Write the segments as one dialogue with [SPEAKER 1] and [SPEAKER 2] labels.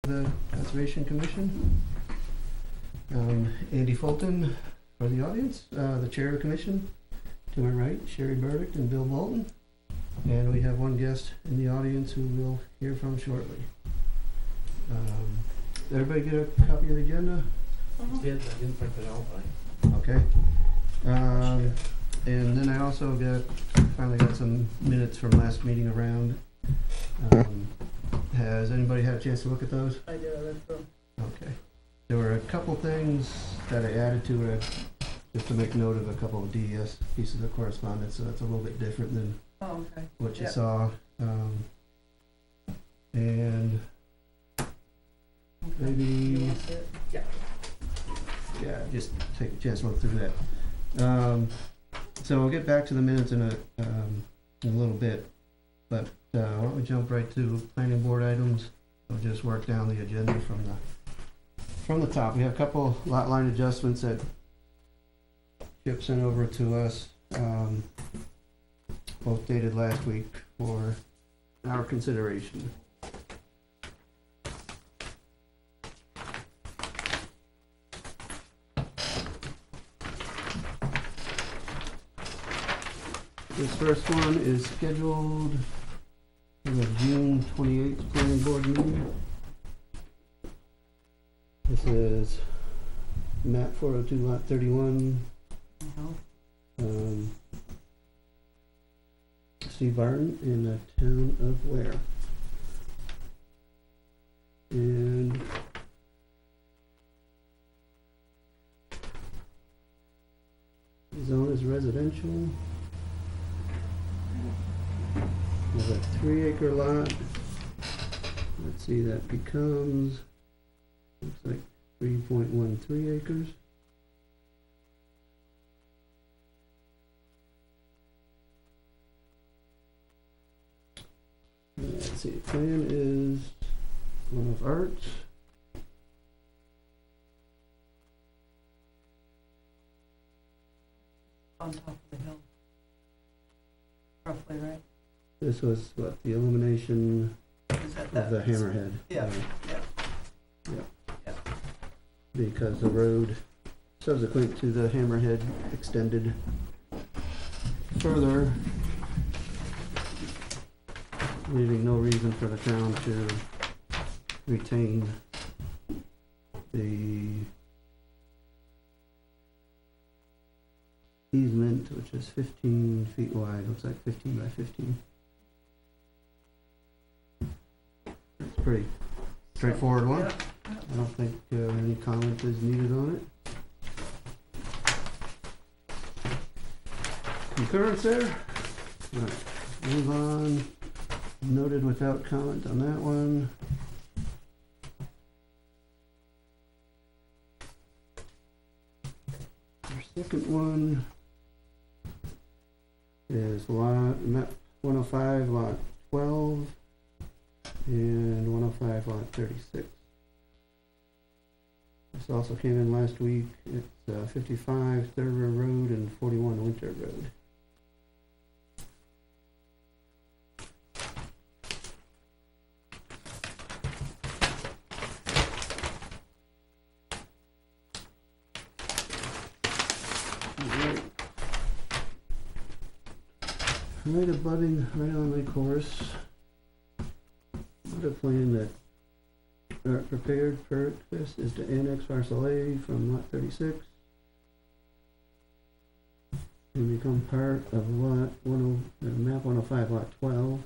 [SPEAKER 1] the Conservation Commission. Andy Fulton for the audience, the chair of the commission. To my right, Sherry Burdick and Bill Bolton. And we have one guest in the audience who we'll hear from shortly. Did everybody get a copy of the agenda?
[SPEAKER 2] I didn't print it out, but
[SPEAKER 1] Okay. And then I also finally got some minutes from last meeting around. Has anybody had a chance to look at those?
[SPEAKER 3] I did, I read through.
[SPEAKER 1] Okay. There were a couple things that I added to it, just to make note of a couple of DES pieces of correspondence, so that's a little bit different than
[SPEAKER 3] Oh, okay.
[SPEAKER 1] what you
[SPEAKER 3] Yep.
[SPEAKER 1] saw. And
[SPEAKER 3] Okay.
[SPEAKER 1] maybe,
[SPEAKER 3] You want to see it? Yeah.
[SPEAKER 1] yeah, just take a chance to look through that. So we'll get back to the minutes in a little bit, but why don't we jump right to planning board items? We'll just work down the agenda from the top. We have a couple lot line adjustments that Chip sent over to us, both dated last week for our consideration. This first one is scheduled for the June 28th planning board meeting. This is map 402 lot 31. Steve Barton in the town of Ware. And the zone is residential. There's a 3-acre lot. Let's see, that becomes, looks like 3.13 acres. Let's see, plan is one of Art's.
[SPEAKER 3] On top of the hill. Roughly, right?
[SPEAKER 1] This was what, the illumination
[SPEAKER 3] Is that
[SPEAKER 1] of the hammerhead.
[SPEAKER 3] Yeah,
[SPEAKER 1] Because the road subsequent to the hammerhead extended further, leaving no reason for the town to retain the easement, which is 15 feet wide, looks like 15 by 15. It's pretty straightforward one.
[SPEAKER 3] Yeah.
[SPEAKER 1] I don't think any comment is needed on it. Concurrence there? All right, move on. Noted without comment on that one. Our second one is map 105 lot 12 and 105 lot 36. This also came in last week. It's 55 Thurber Road and 41 Winter Road. Right abutting, right on the course. The plan that prepared for this is to annex parcel A from lot 36 and become part of map 105 lot 12.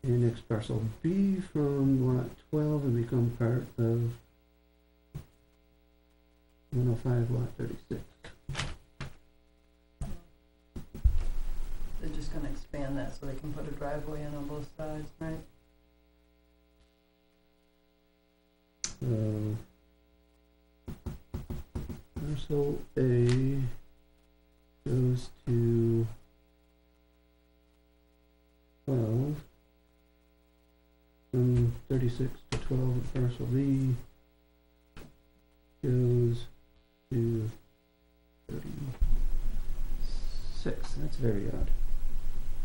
[SPEAKER 1] Annex parcel B from lot 12 and become part of 105 lot 36.
[SPEAKER 3] They're just gonna expand that so they can put a driveway in on both sides, right?
[SPEAKER 1] Parcel A goes to 12, from 36 to 12, and parcel B goes to 36. That's very odd.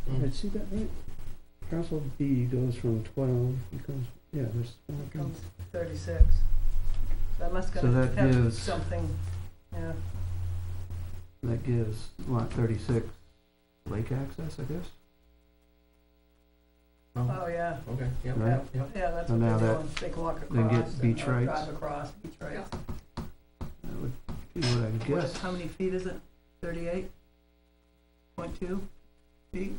[SPEAKER 1] Did I see that right? Parcel B goes from 12, becomes yeah, there's,
[SPEAKER 3] Comes 36. That must
[SPEAKER 1] So that
[SPEAKER 3] have
[SPEAKER 1] gives-
[SPEAKER 3] something, yeah.
[SPEAKER 1] that gives lot 36 lake access, I guess.
[SPEAKER 3] Oh, yeah.
[SPEAKER 2] Okay, yep,
[SPEAKER 1] Right.
[SPEAKER 2] yep, yep.
[SPEAKER 3] Yeah, that's
[SPEAKER 1] So
[SPEAKER 3] what
[SPEAKER 1] now
[SPEAKER 3] they're
[SPEAKER 1] that-
[SPEAKER 3] doing. They can walk
[SPEAKER 1] then get
[SPEAKER 3] across
[SPEAKER 1] beach
[SPEAKER 3] or
[SPEAKER 1] rights.
[SPEAKER 3] drive across, beach rights.
[SPEAKER 1] That would be what I would
[SPEAKER 3] What
[SPEAKER 1] guess.
[SPEAKER 3] is- How many feet is it? 38.2 feet?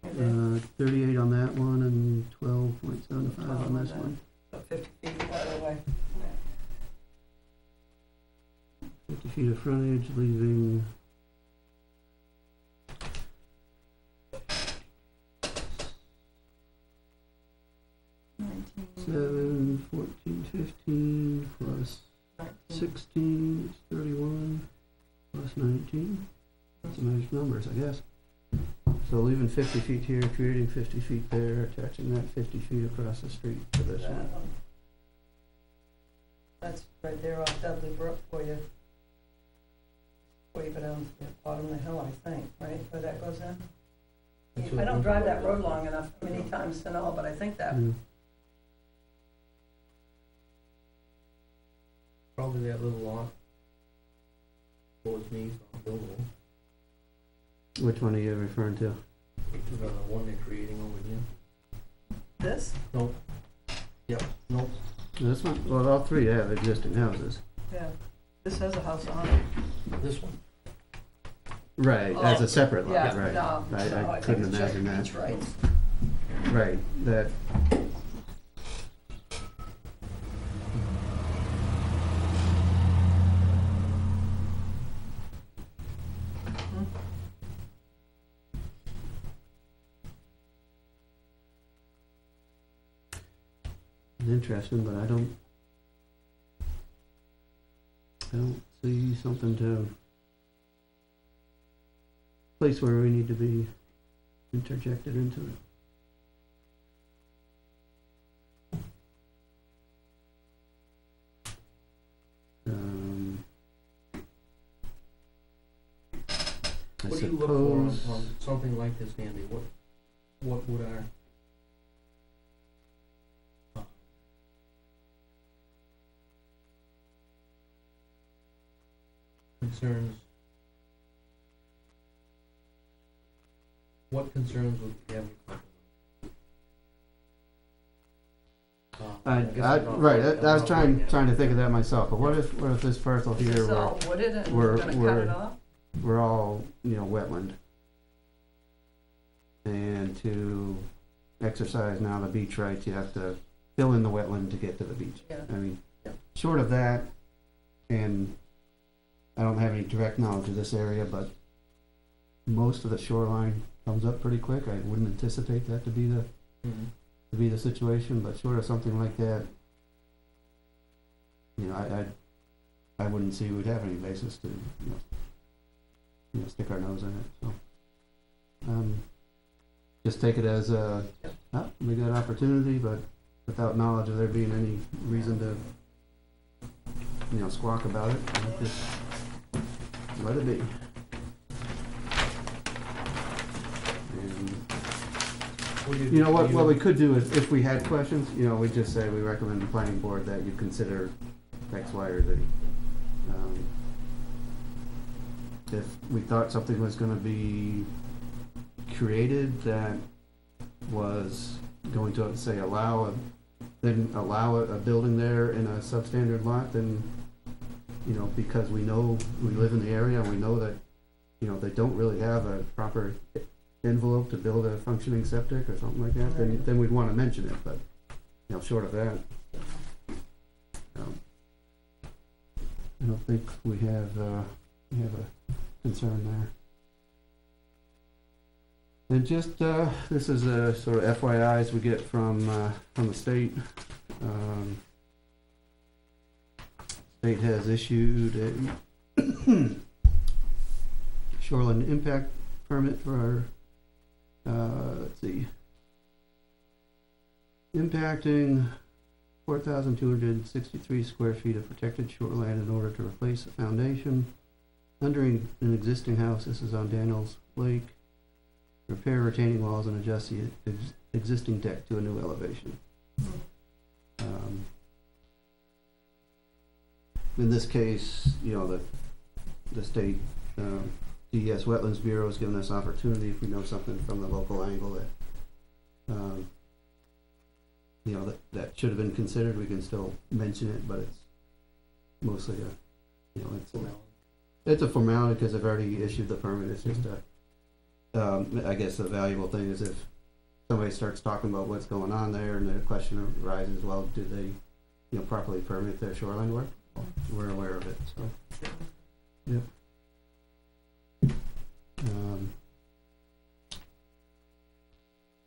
[SPEAKER 3] Is it?
[SPEAKER 1] 38 on that one and 12.75 on this
[SPEAKER 3] that.
[SPEAKER 1] one.
[SPEAKER 3] About 50 feet the other way.
[SPEAKER 1] 50 feet of frontage, leaving
[SPEAKER 3] Yeah.
[SPEAKER 1] 7, 14, 15, plus 16 is 31, plus 19. That's some nice numbers, I guess. So leaving 50 feet here, creating 50 feet there, attaching that 50 feet across the street to this one.
[SPEAKER 3] That's right there off Dudley Brook for you. Before you go down to the bottom of the hill, I think, right, where that goes in?
[SPEAKER 2] That's
[SPEAKER 3] I
[SPEAKER 2] what
[SPEAKER 3] don't
[SPEAKER 2] we-
[SPEAKER 3] drive that road long enough, many times to know, but I think that,
[SPEAKER 1] Yeah.
[SPEAKER 2] Probably that little lot towards me, so buildable.
[SPEAKER 1] Which one are you referring to?
[SPEAKER 2] The one they're creating over here.
[SPEAKER 3] this,
[SPEAKER 2] Nope. Yep, nope.
[SPEAKER 1] This one? Well, all three have existing houses.
[SPEAKER 3] yeah, this has a house on it.
[SPEAKER 2] This one.
[SPEAKER 1] Right, as a separate lot,
[SPEAKER 3] Yeah,
[SPEAKER 1] right.
[SPEAKER 3] no, no,
[SPEAKER 1] I
[SPEAKER 3] I think
[SPEAKER 1] couldn't
[SPEAKER 3] it's just
[SPEAKER 1] imagine that.
[SPEAKER 3] beach rights.
[SPEAKER 1] Right, that.
[SPEAKER 3] Hmm?
[SPEAKER 1] It's interesting, but I don't see something to place where we need to be interjected into it. I
[SPEAKER 2] What do you look for
[SPEAKER 1] suppose,
[SPEAKER 2] on something like this, Andy? What would our concerns, what concerns would we have?
[SPEAKER 1] right, I was trying to think of that myself, but what if this parcel
[SPEAKER 3] Is
[SPEAKER 1] here
[SPEAKER 3] this
[SPEAKER 1] were,
[SPEAKER 3] all wooded and
[SPEAKER 1] we're-
[SPEAKER 3] we're gonna cut
[SPEAKER 1] we're-
[SPEAKER 3] it off?
[SPEAKER 1] we're all, wetland? And to exercise now the beach rights, you have to fill in the wetland to get to the beach.
[SPEAKER 3] Yeah,
[SPEAKER 1] I mean,
[SPEAKER 3] Yeah.
[SPEAKER 1] short of that, and I don't have any direct knowledge of this area, but most of the shoreline comes up pretty quick. I wouldn't anticipate that to be the situation, but short of something like that, I wouldn't see we'd have any basis to, stick our nose in it, so. Just take it as a, we got opportunity, but without knowledge of there being any reason to, squawk about it, and just let it be. And what we could do is, if we had questions, we'd just say, we recommend the planning board that you consider X, Y, or Z. If we thought something was gonna be created that was going to, say, allow a building there in a substandard lot, then, because we know, we live in the area, and we know that, they don't really have a proper envelope to build a functioning septic or something like that,
[SPEAKER 3] Right.
[SPEAKER 1] then we'd wanna mention it, but, short of that, I don't think we have a concern there. And just, this is a sort of FYIs we get from the state. State has issued a shoreline impact permit for our, let's see, impacting 4,263 square feet of protected shoreline in order to replace a foundation under an existing house. This is on Daniels Lake. Repair retaining walls and adjust the existing deck to a new elevation. in this case, you know, the state, DES Wetlands Bureau has given us opportunity if we know something from the local angle that, you know, that should have been considered, we can still mention it, but it's mostly a, you know, it's a formality because they've already issued the permit. It's just I guess the valuable thing is if somebody starts talking about what's going on there and the question arises, well, do they, you know, properly permit their shoreline work? We're aware of it, so. Yep.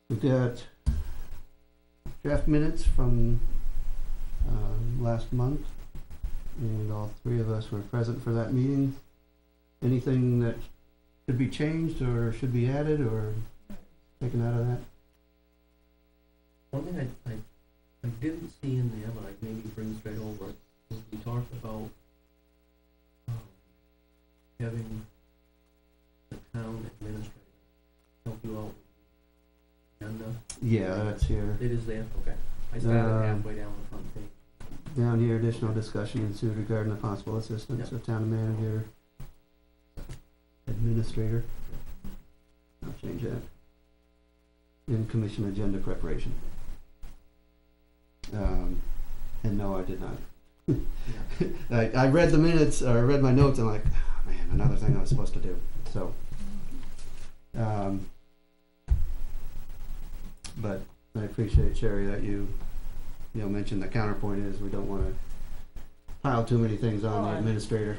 [SPEAKER 1] We've got draft minutes from last month, and all three of us were present for that meeting. Anything that should be changed or should be added or taken out of that?
[SPEAKER 2] One thing I didn't see in there, but I maybe bring straight over, was we talked about having the town administrator help you out with the agenda.
[SPEAKER 1] Yeah, that's here.
[SPEAKER 2] It is there, okay. I started halfway down the front page.
[SPEAKER 1] Down here, additional discussion ensued regarding the possible assistance of town manager, administrator. I'll change that. And commission agenda preparation. And no, I did not. I read the minutes, or I read my notes, and I'm like, oh, man, another thing I was supposed to do. So, but I appreciate, Sherry, that you mentioned the counterpoint is we don't want to pile too many things on the administrator.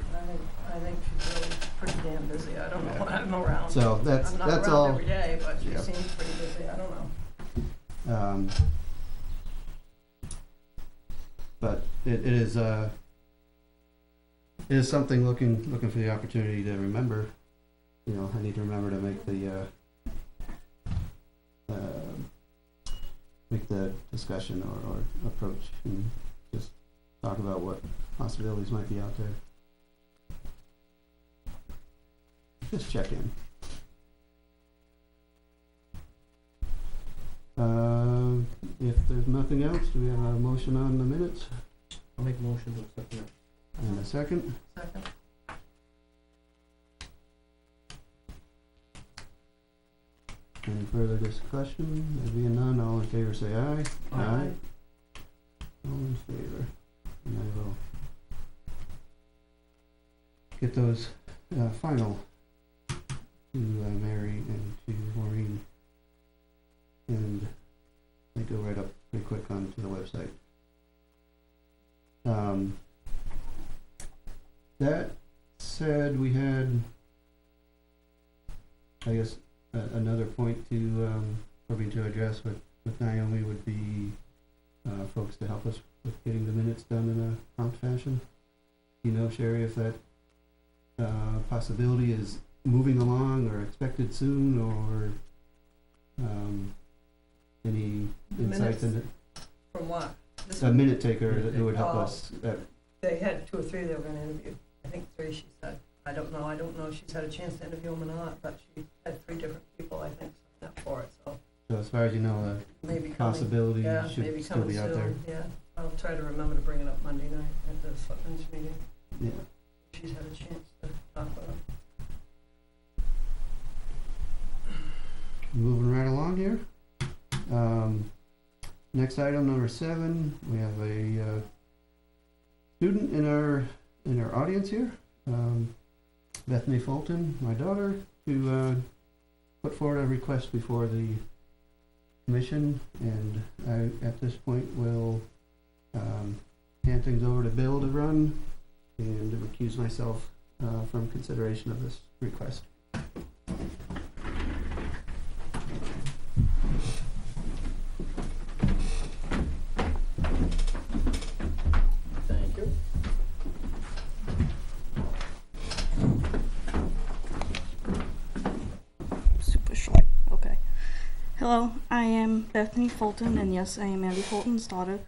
[SPEAKER 3] I think she's really pretty damn busy. I don't know when I'm around.
[SPEAKER 1] So that's
[SPEAKER 3] I'm not around
[SPEAKER 1] all.
[SPEAKER 3] every day, but she
[SPEAKER 1] Yeah.
[SPEAKER 3] seems pretty busy. I don't know.
[SPEAKER 1] But it is something looking for the opportunity to remember. You know, I need to remember to make the discussion or approach and just talk about what possibilities might be out there. Just check in. If there's nothing else, do we have a motion on the minutes?
[SPEAKER 2] I'll make a motion to accept that.
[SPEAKER 1] And a second?
[SPEAKER 3] Second.
[SPEAKER 1] Any further discussion? There being none, all in favor say aye.
[SPEAKER 3] Aye.
[SPEAKER 1] All in favor. And I will get those final to Mary and to Maureen. And they go right up pretty quick onto the website. That said, we had, I guess, another point to probably to address with Naomi would be folks to help us with getting the minutes done in a prompt fashion. You know, Sherry, if that possibility is moving along or expected soon, or any insights in it?
[SPEAKER 3] From what?
[SPEAKER 1] A minute taker who would help us.
[SPEAKER 3] They had 2 or 3 they were going to interview. I think 3, she said. I don't know if she's had a chance to interview them or not, but she had 3 different people, I think, sign up for it. So
[SPEAKER 1] as far as you know,
[SPEAKER 3] maybe
[SPEAKER 1] the possibility
[SPEAKER 3] maybe
[SPEAKER 1] should still
[SPEAKER 3] coming
[SPEAKER 1] be out
[SPEAKER 3] soon.
[SPEAKER 1] there.
[SPEAKER 3] Yeah, I'll try to remember to bring it up Monday night at the selectmen's meeting.
[SPEAKER 1] Yeah.
[SPEAKER 3] She's had a chance to talk about it.
[SPEAKER 1] Moving right along here. Next item, number 7, we have a student in our audience here, Bethany Fulton, my daughter, to put forward a request before the commission, and I, at this point, will hand things over to Bill to run and recuse myself from consideration of this request.
[SPEAKER 2] Thank you.
[SPEAKER 4] Super short. Okay. Hello, I am Bethany Fulton, and yes, I am Andy Fulton's daughter.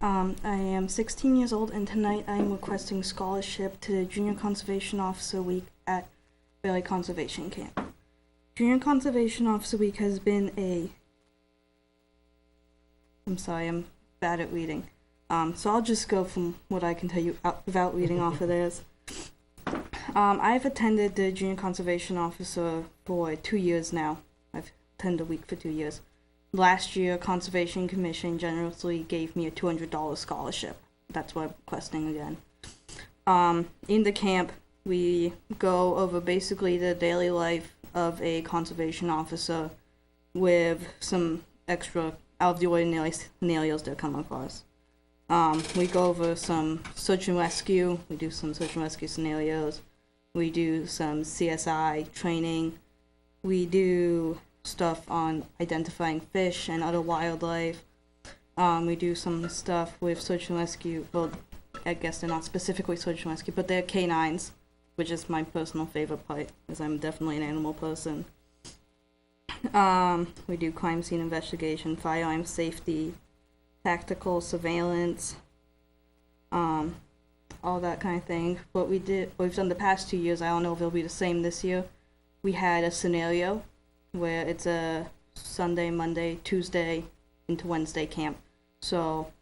[SPEAKER 4] I am 16 years old, and tonight I am requesting scholarship to the Junior Conservation Officer Week at Bailey Conservation Camp. Junior Conservation Officer Week has been I'm sorry, I'm bad at reading. So I'll just go from what I can tell you without reading off of theirs. I've attended the Junior Conservation Officer for 2 years now. I've attended a week for 2 years. Last year, Conservation Commission generously gave me a $200 scholarship. That's what I'm requesting again. In the camp, we go over basically the daily life of a conservation officer with some extra out of the ordinary scenarios that come across. We go over some search and rescue. We do some search and rescue scenarios. We do some CSI training. We do stuff on identifying fish and other wildlife. We do some stuff with search and rescue. Well, I guess they're not specifically search and rescue, but they're canines, which is my personal favorite part, as I'm definitely an animal person. We do crime scene investigation, firearm safety, tactical surveillance, all that kind of thing. What we've done the past 2 years, I don't know if it'll be the same this year. We had a scenario where it's a Sunday, Monday, Tuesday into Wednesday camp. So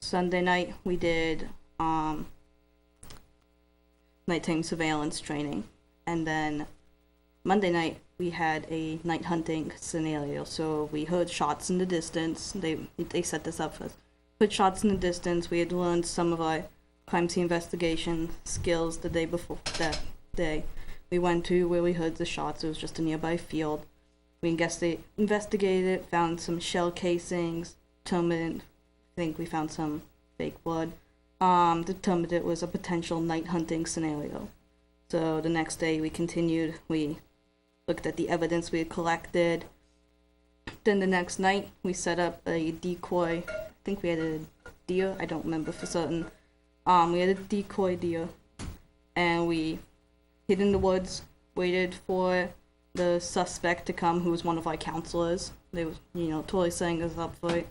[SPEAKER 4] Sunday night we did nighttime surveillance training, and then Monday night we had a night hunting scenario. So we heard shots in the distance. They set this up for us. Put shots in the distance. We had learned some of our crime scene investigation skills the day before. That day we went to where we heard the shots. It was just a nearby field. We investigated it, found some shell casings, determined, I think we found some fake blood, determined it was a potential night hunting scenario. So the next day we continued, we looked at the evidence we had collected. Then the next night we set up a decoy. I think we had a deer, I don't remember for certain. We had a decoy deer, and we hid in the woods, waited for the suspect to come, who was one of our counselors. They were, totally setting us up for it.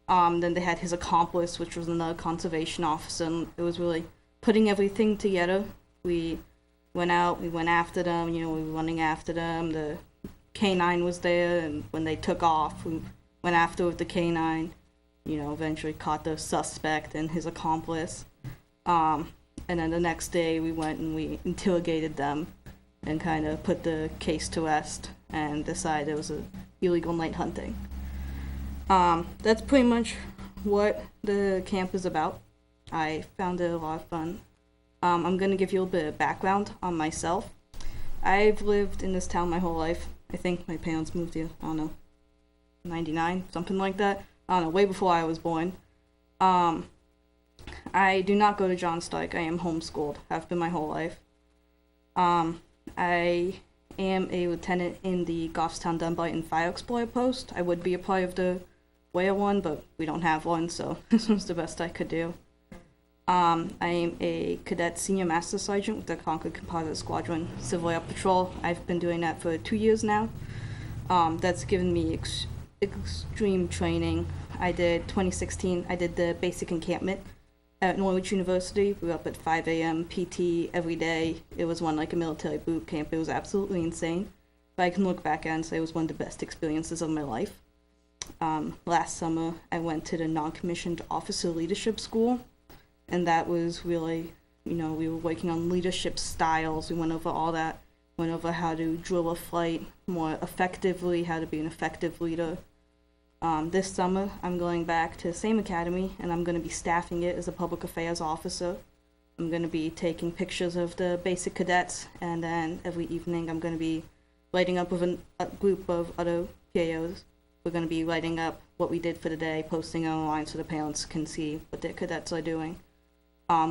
[SPEAKER 4] Then they had his accomplice, which was another conservation officer, and it was really putting everything together. We went out, we went after them, we were running after them. The canine was there, and when they took off, we went after with the canine, eventually caught the suspect and his accomplice. And then the next day we went and we interrogated them and kind of put the case to rest and decided it was a illegal night hunting. That's pretty much what the camp is about. I found it a lot of fun. I'm going to give you a little bit of background on myself. I've lived in this town my whole life. I think my parents moved here, 99, something like that. Way before I was born. I do not go to John Stark. I am homeschooled. Have been my whole life. I am a lieutenant in the Goffstown Dunbarton Fire Explorer post. I would be a part of the Whale one, but we don't have one, so this was the best I could do. I am a cadet senior master sergeant with the Concord Composite Squadron Civil Air Patrol. I've been doing that for 2 years now. That's given me extreme training. 2016, I did the basic encampment at Norwich University. We were up at 5 a.m. PT every day. It was like a military boot camp. It was absolutely insane. But I can look back at it and say it was one of the best experiences of my life. Last summer, I went to the non-commissioned officer leadership school, and that was really, we were working on leadership styles. We went over all that, went over how to drill a flight more effectively, how to be an effective leader. This summer, I'm going back to the same academy, and I'm going to be staffing it as a public affairs officer. I'm going to be taking pictures of the basic cadets, and then every evening I'm going to be lighting up with a group of other PAOs. We're going to be writing up what we did for the day, posting it online so the parents can see what their cadets are doing.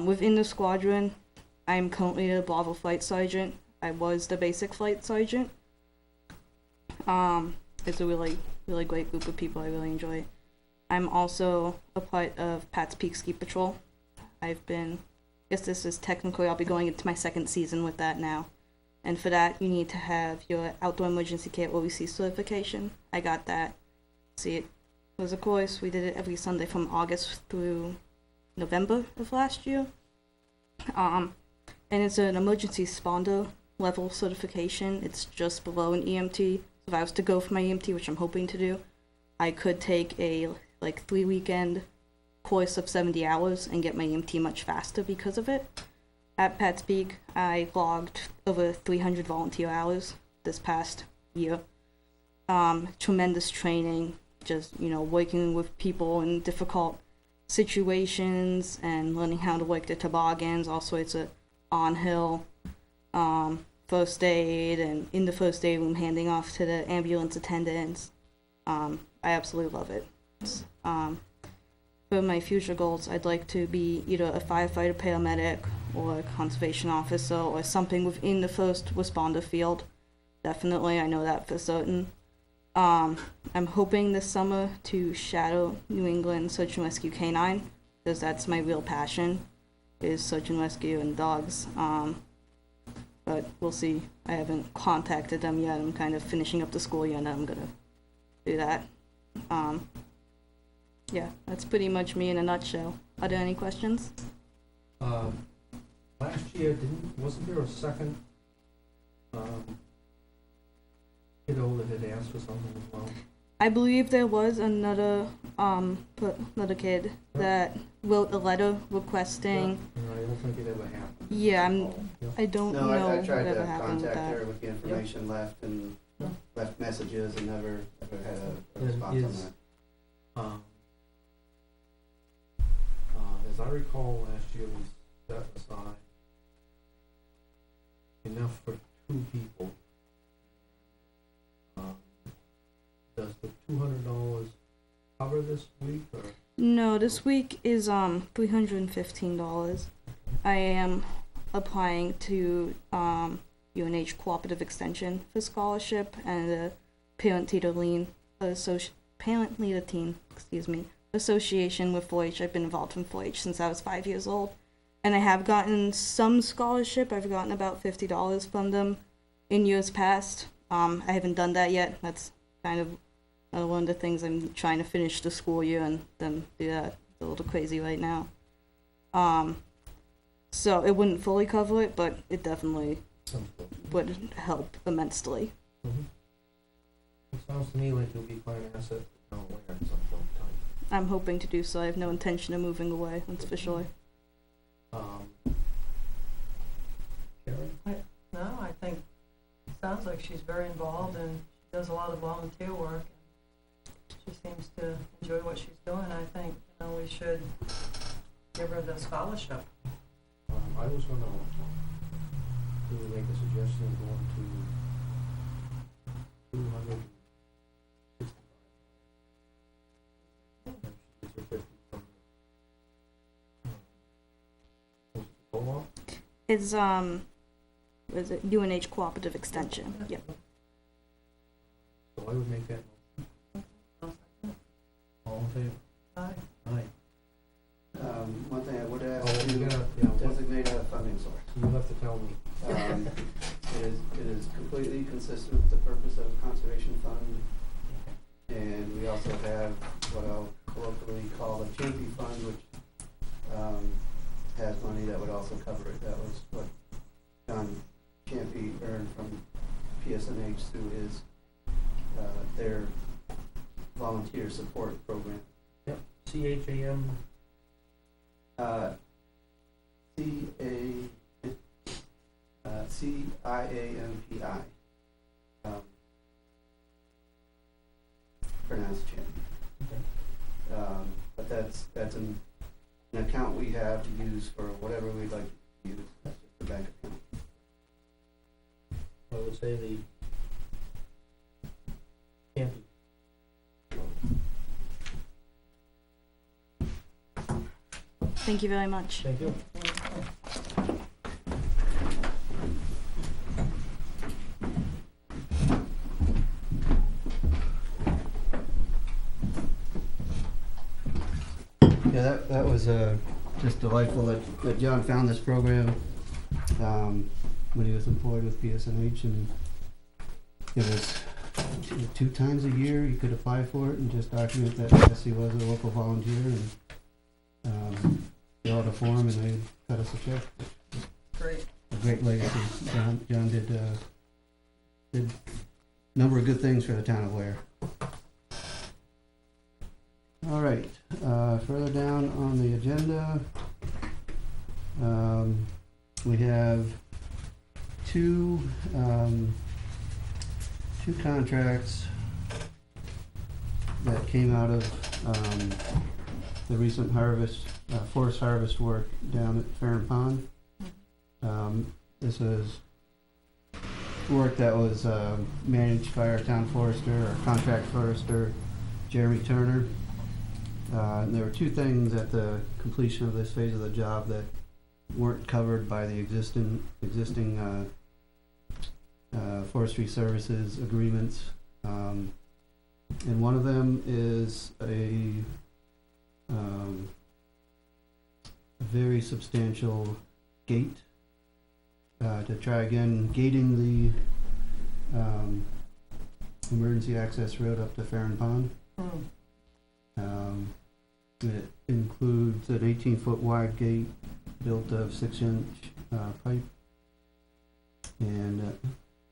[SPEAKER 4] Within the squadron, I am currently a Bravo Flight Sergeant. I was the basic Flight Sergeant. It's a really, really great group of people. I really enjoy it. I'm also a part of Pat's Peak Ski Patrol. I guess this is technically, I'll be going into my second season with that now. And for that, you need to have your Outdoor Emergency Care OEC certification. I got that. See, it was a course. We did it every Sunday from August through November of last year. And it's an emergency responder level certification. It's just below an EMT. If I was to go for my EMT, which I'm hoping to do, I could take a 3-weekend course of 70 hours and get my EMT much faster because of it. At Pat's Peak, I logged over 300 volunteer hours this past year. Tremendous training, just, working with people in difficult situations and learning how to work the toboggans, all sorts of on-hill, first aid, and in the first aid room handing off to the ambulance attendants. I absolutely love it. For my future goals, I'd like to be either a firefighter, paramedic, or a conservation officer, or something within the first responder field. Definitely, I know that for certain. I'm hoping this summer to shadow New England Search and Rescue Canine, because that's my real passion, is search and rescue and dogs. But we'll see. I haven't contacted them yet. I'm kind of finishing up the school year, and I'm gonna do that. Yeah, that's pretty much me in a nutshell. Are there any questions?
[SPEAKER 2] Last year, wasn't there a second, kiddo that had asked for something as well?
[SPEAKER 4] I believe there was another kid that wrote a letter requesting.
[SPEAKER 2] Yeah, I don't think it ever happened.
[SPEAKER 4] Yeah,
[SPEAKER 2] Yeah.
[SPEAKER 4] I don't
[SPEAKER 1] No,
[SPEAKER 4] know
[SPEAKER 1] I tried
[SPEAKER 4] whatever
[SPEAKER 1] to
[SPEAKER 4] happened with
[SPEAKER 1] contact
[SPEAKER 4] that.
[SPEAKER 1] her with the information left and left messages and never had a
[SPEAKER 2] Then
[SPEAKER 1] response on
[SPEAKER 2] is-
[SPEAKER 1] that.
[SPEAKER 2] As I recall, last year we set aside enough for 2 people. Does the $200 cover this week, or?
[SPEAKER 4] No, this week is $315. I am applying to UNH Cooperative Extension for scholarship and the Parent Leader Teen Association with 4-H. I've been involved in 4-H since I was 5 years old, and I have gotten some scholarship. I've gotten about $50 from them in years past. I haven't done that yet. That's kind of one of the things I'm trying to finish the school year and then do that. It's a little crazy right now. So it wouldn't fully cover it, but it definitely would help immensely.
[SPEAKER 2] Mm-hmm. It sounds to me like you'll be quite an asset to town Ware at some point in time.
[SPEAKER 4] I'm hoping to do so. I have no intention of moving away, that's for sure.
[SPEAKER 2] Karen?
[SPEAKER 3] No, I think, it sounds like she's very involved and she does a lot of volunteer work. She seems to enjoy what she's doing. I think, we should give her the scholarship.
[SPEAKER 2] I was gonna, make a suggestion of going to 265. She's a 50 from the, was it the co-op?
[SPEAKER 4] It's what is it? UNH Cooperative Extension. Yep.
[SPEAKER 2] So I would make that motion. All in favor?
[SPEAKER 3] Aye.
[SPEAKER 2] Aye.
[SPEAKER 1] One thing I would ask
[SPEAKER 2] Oh,
[SPEAKER 1] you
[SPEAKER 2] you
[SPEAKER 1] to
[SPEAKER 2] gotta,
[SPEAKER 1] designate a funding source.
[SPEAKER 2] you'll have to tell me.
[SPEAKER 1] It is completely consistent with the purpose of conservation fund, and we also have what I'll colloquially call the Champy Fund, which has money that would also cover it. That was what John Champy earned from PSNH through his their volunteer support program.
[SPEAKER 2] CHAM,
[SPEAKER 1] CIAMPI. Pronounced Champ. But that's an account we have to use for whatever we'd like to use. That's just the bank account.
[SPEAKER 2] I would say the camping.
[SPEAKER 4] Thank you very much.
[SPEAKER 2] Thank you.
[SPEAKER 1] Yeah, that was just delightful that John found this program when he was employed with PSNH, and it was 2 times a year you could apply for it and just document that yes, he was a local volunteer, and fill out a form and they cut us a check.
[SPEAKER 3] Great.
[SPEAKER 1] A great legacy. John did a number of good things for the town of Ware. All right, further down on the agenda, we have two contracts that came out of, the recent harvest, forest harvest work down at Farren Pond. This is work that was, managed by our town forester, or contract forester, Jeremy Turner. And there were two things at the completion of this phase of the job that weren't covered by the existing forestry services agreements. And one of them is a very substantial gate, to try again gating the emergency access road up to Farren Pond. It includes an 18-foot wide gate built of 6-inch pipe, and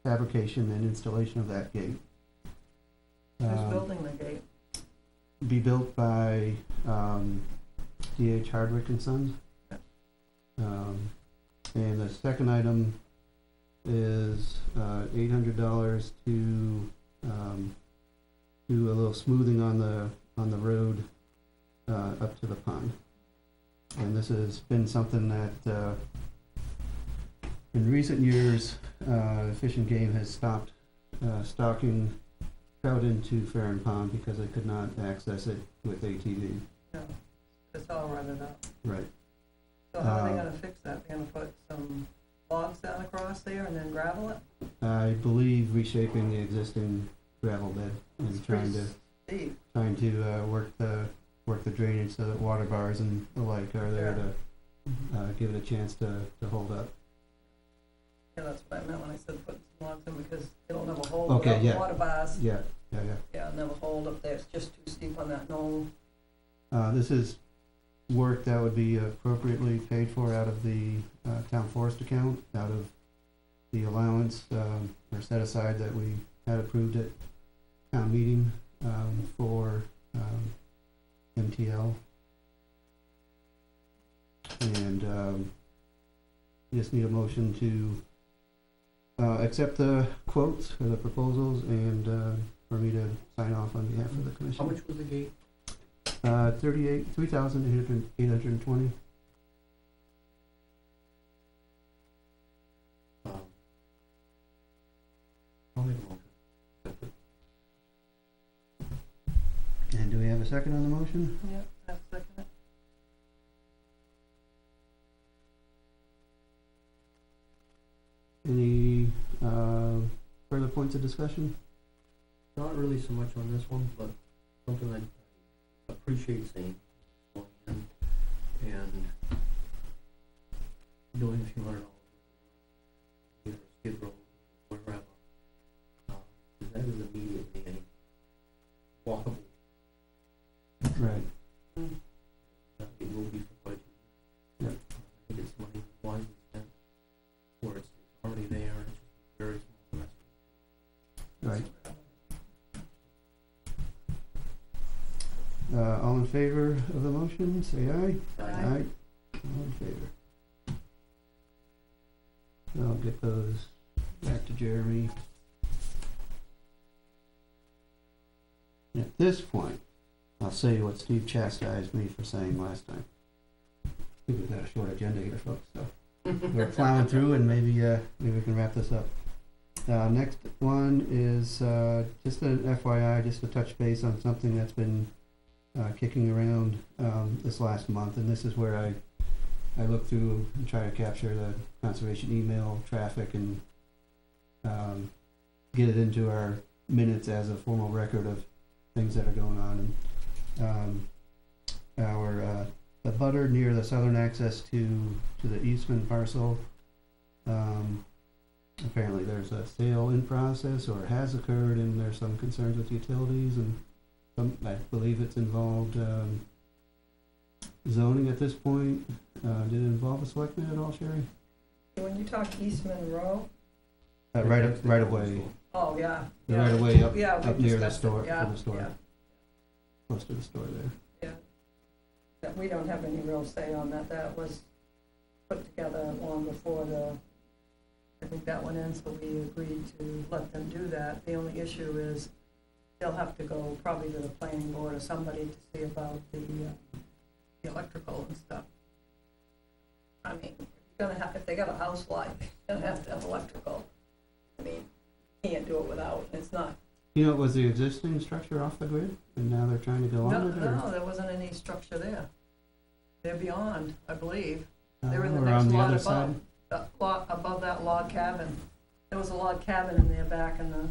[SPEAKER 1] fabrication and installation of that gate.
[SPEAKER 3] Who's building the gate?
[SPEAKER 1] Be built by D.H. Hardwick and Sons. And the second item is $800 to do a little smoothing on the road up to the pond. And this has been something that in recent years, Fish and Game has stopped stocking trout into Farren Pond because they could not access it with ATV.
[SPEAKER 3] No, it's all rutted up.
[SPEAKER 1] Right.
[SPEAKER 3] So how are they gonna fix that? They're gonna put some logs down across there and then gravel it?
[SPEAKER 1] I believe reshaping the existing gravel bed and
[SPEAKER 3] It's
[SPEAKER 1] trying
[SPEAKER 3] pretty
[SPEAKER 1] to
[SPEAKER 3] steep.
[SPEAKER 1] work the drainage so that water bars and the like are there
[SPEAKER 3] Yeah.
[SPEAKER 1] to give it a chance to hold up.
[SPEAKER 3] Yeah, that's what I meant when I said putting some logs in, because it'll never hold
[SPEAKER 1] Okay,
[SPEAKER 3] without
[SPEAKER 1] yeah.
[SPEAKER 3] the water bars.
[SPEAKER 1] Yeah.
[SPEAKER 3] Yeah, it'll never hold up there. It's just too steep on that knoll.
[SPEAKER 1] This is work that would be appropriately paid for out of the town forest account, out of the allowance or set aside that we had approved at town meeting for MTL. And just need a motion to accept the quotes or the proposals, and for me to sign off on behalf of the commission.
[SPEAKER 2] How much was the gate?
[SPEAKER 1] 3,820.
[SPEAKER 2] I'll make a motion. Accept it.
[SPEAKER 1] And do we have a second on the motion?
[SPEAKER 3] Yeah, that's second it.
[SPEAKER 1] Any further points of discussion?
[SPEAKER 2] Not really so much on this one, but something I appreciate seeing. And doing a few $100, either Skid Row, wherever. Because that is immediately a walkable.
[SPEAKER 1] Right.
[SPEAKER 2] It will be for quite a few years.
[SPEAKER 1] Yep.
[SPEAKER 2] I think it's money wisely spent, or it's already there, and it's just a very small investment.
[SPEAKER 1] Right. All in favor of the motion, say aye.
[SPEAKER 3] Aye.
[SPEAKER 1] All in favor. I'll get those back to Jeremy. At this point, I'll say what Steve chastised me for saying last time. I think we've got a short agenda here, folks, so we're plowing through, and maybe we can wrap this up. Next one is just an FYI, just to touch base on something that's been kicking around this last month, and this is where I look through and try to capture the conservation email traffic and get it into our minutes as a formal record of things that are going on. And the butter near the southern access to the Eastman parcel, apparently there's a sale in process or has occurred, and there's some concerns with utilities, and I believe it's involved zoning at this point. Did it involve a selectman at all, Sherry?
[SPEAKER 3] When you talk Eastman Row,
[SPEAKER 1] Right away.
[SPEAKER 3] oh, yeah.
[SPEAKER 1] The
[SPEAKER 3] yeah.
[SPEAKER 1] right away up
[SPEAKER 3] Yeah, we
[SPEAKER 1] near the
[SPEAKER 3] discussed it.
[SPEAKER 1] store,
[SPEAKER 3] Yeah,
[SPEAKER 1] to the store,
[SPEAKER 3] yeah.
[SPEAKER 1] close to the store there.
[SPEAKER 3] that we don't have any real say on that. That was put together long before I think that went in, so we agreed to let them do that. The only issue is they'll have to go probably to the planning board or somebody to see about the electrical and stuff. I mean, if they got a house lot, they're gonna have to have electrical. I mean, you can't do it without, it's not.
[SPEAKER 1] You know, was the existing structure off the grid, and now they're trying to go
[SPEAKER 3] No,
[SPEAKER 1] on it, or?
[SPEAKER 3] no, there wasn't any structure there. They're beyond, I believe. They're in the
[SPEAKER 1] Or
[SPEAKER 3] next
[SPEAKER 1] on the
[SPEAKER 3] lot
[SPEAKER 1] other
[SPEAKER 3] above.
[SPEAKER 1] side?
[SPEAKER 3] Lot above that log cabin. There was a log cabin in there back in the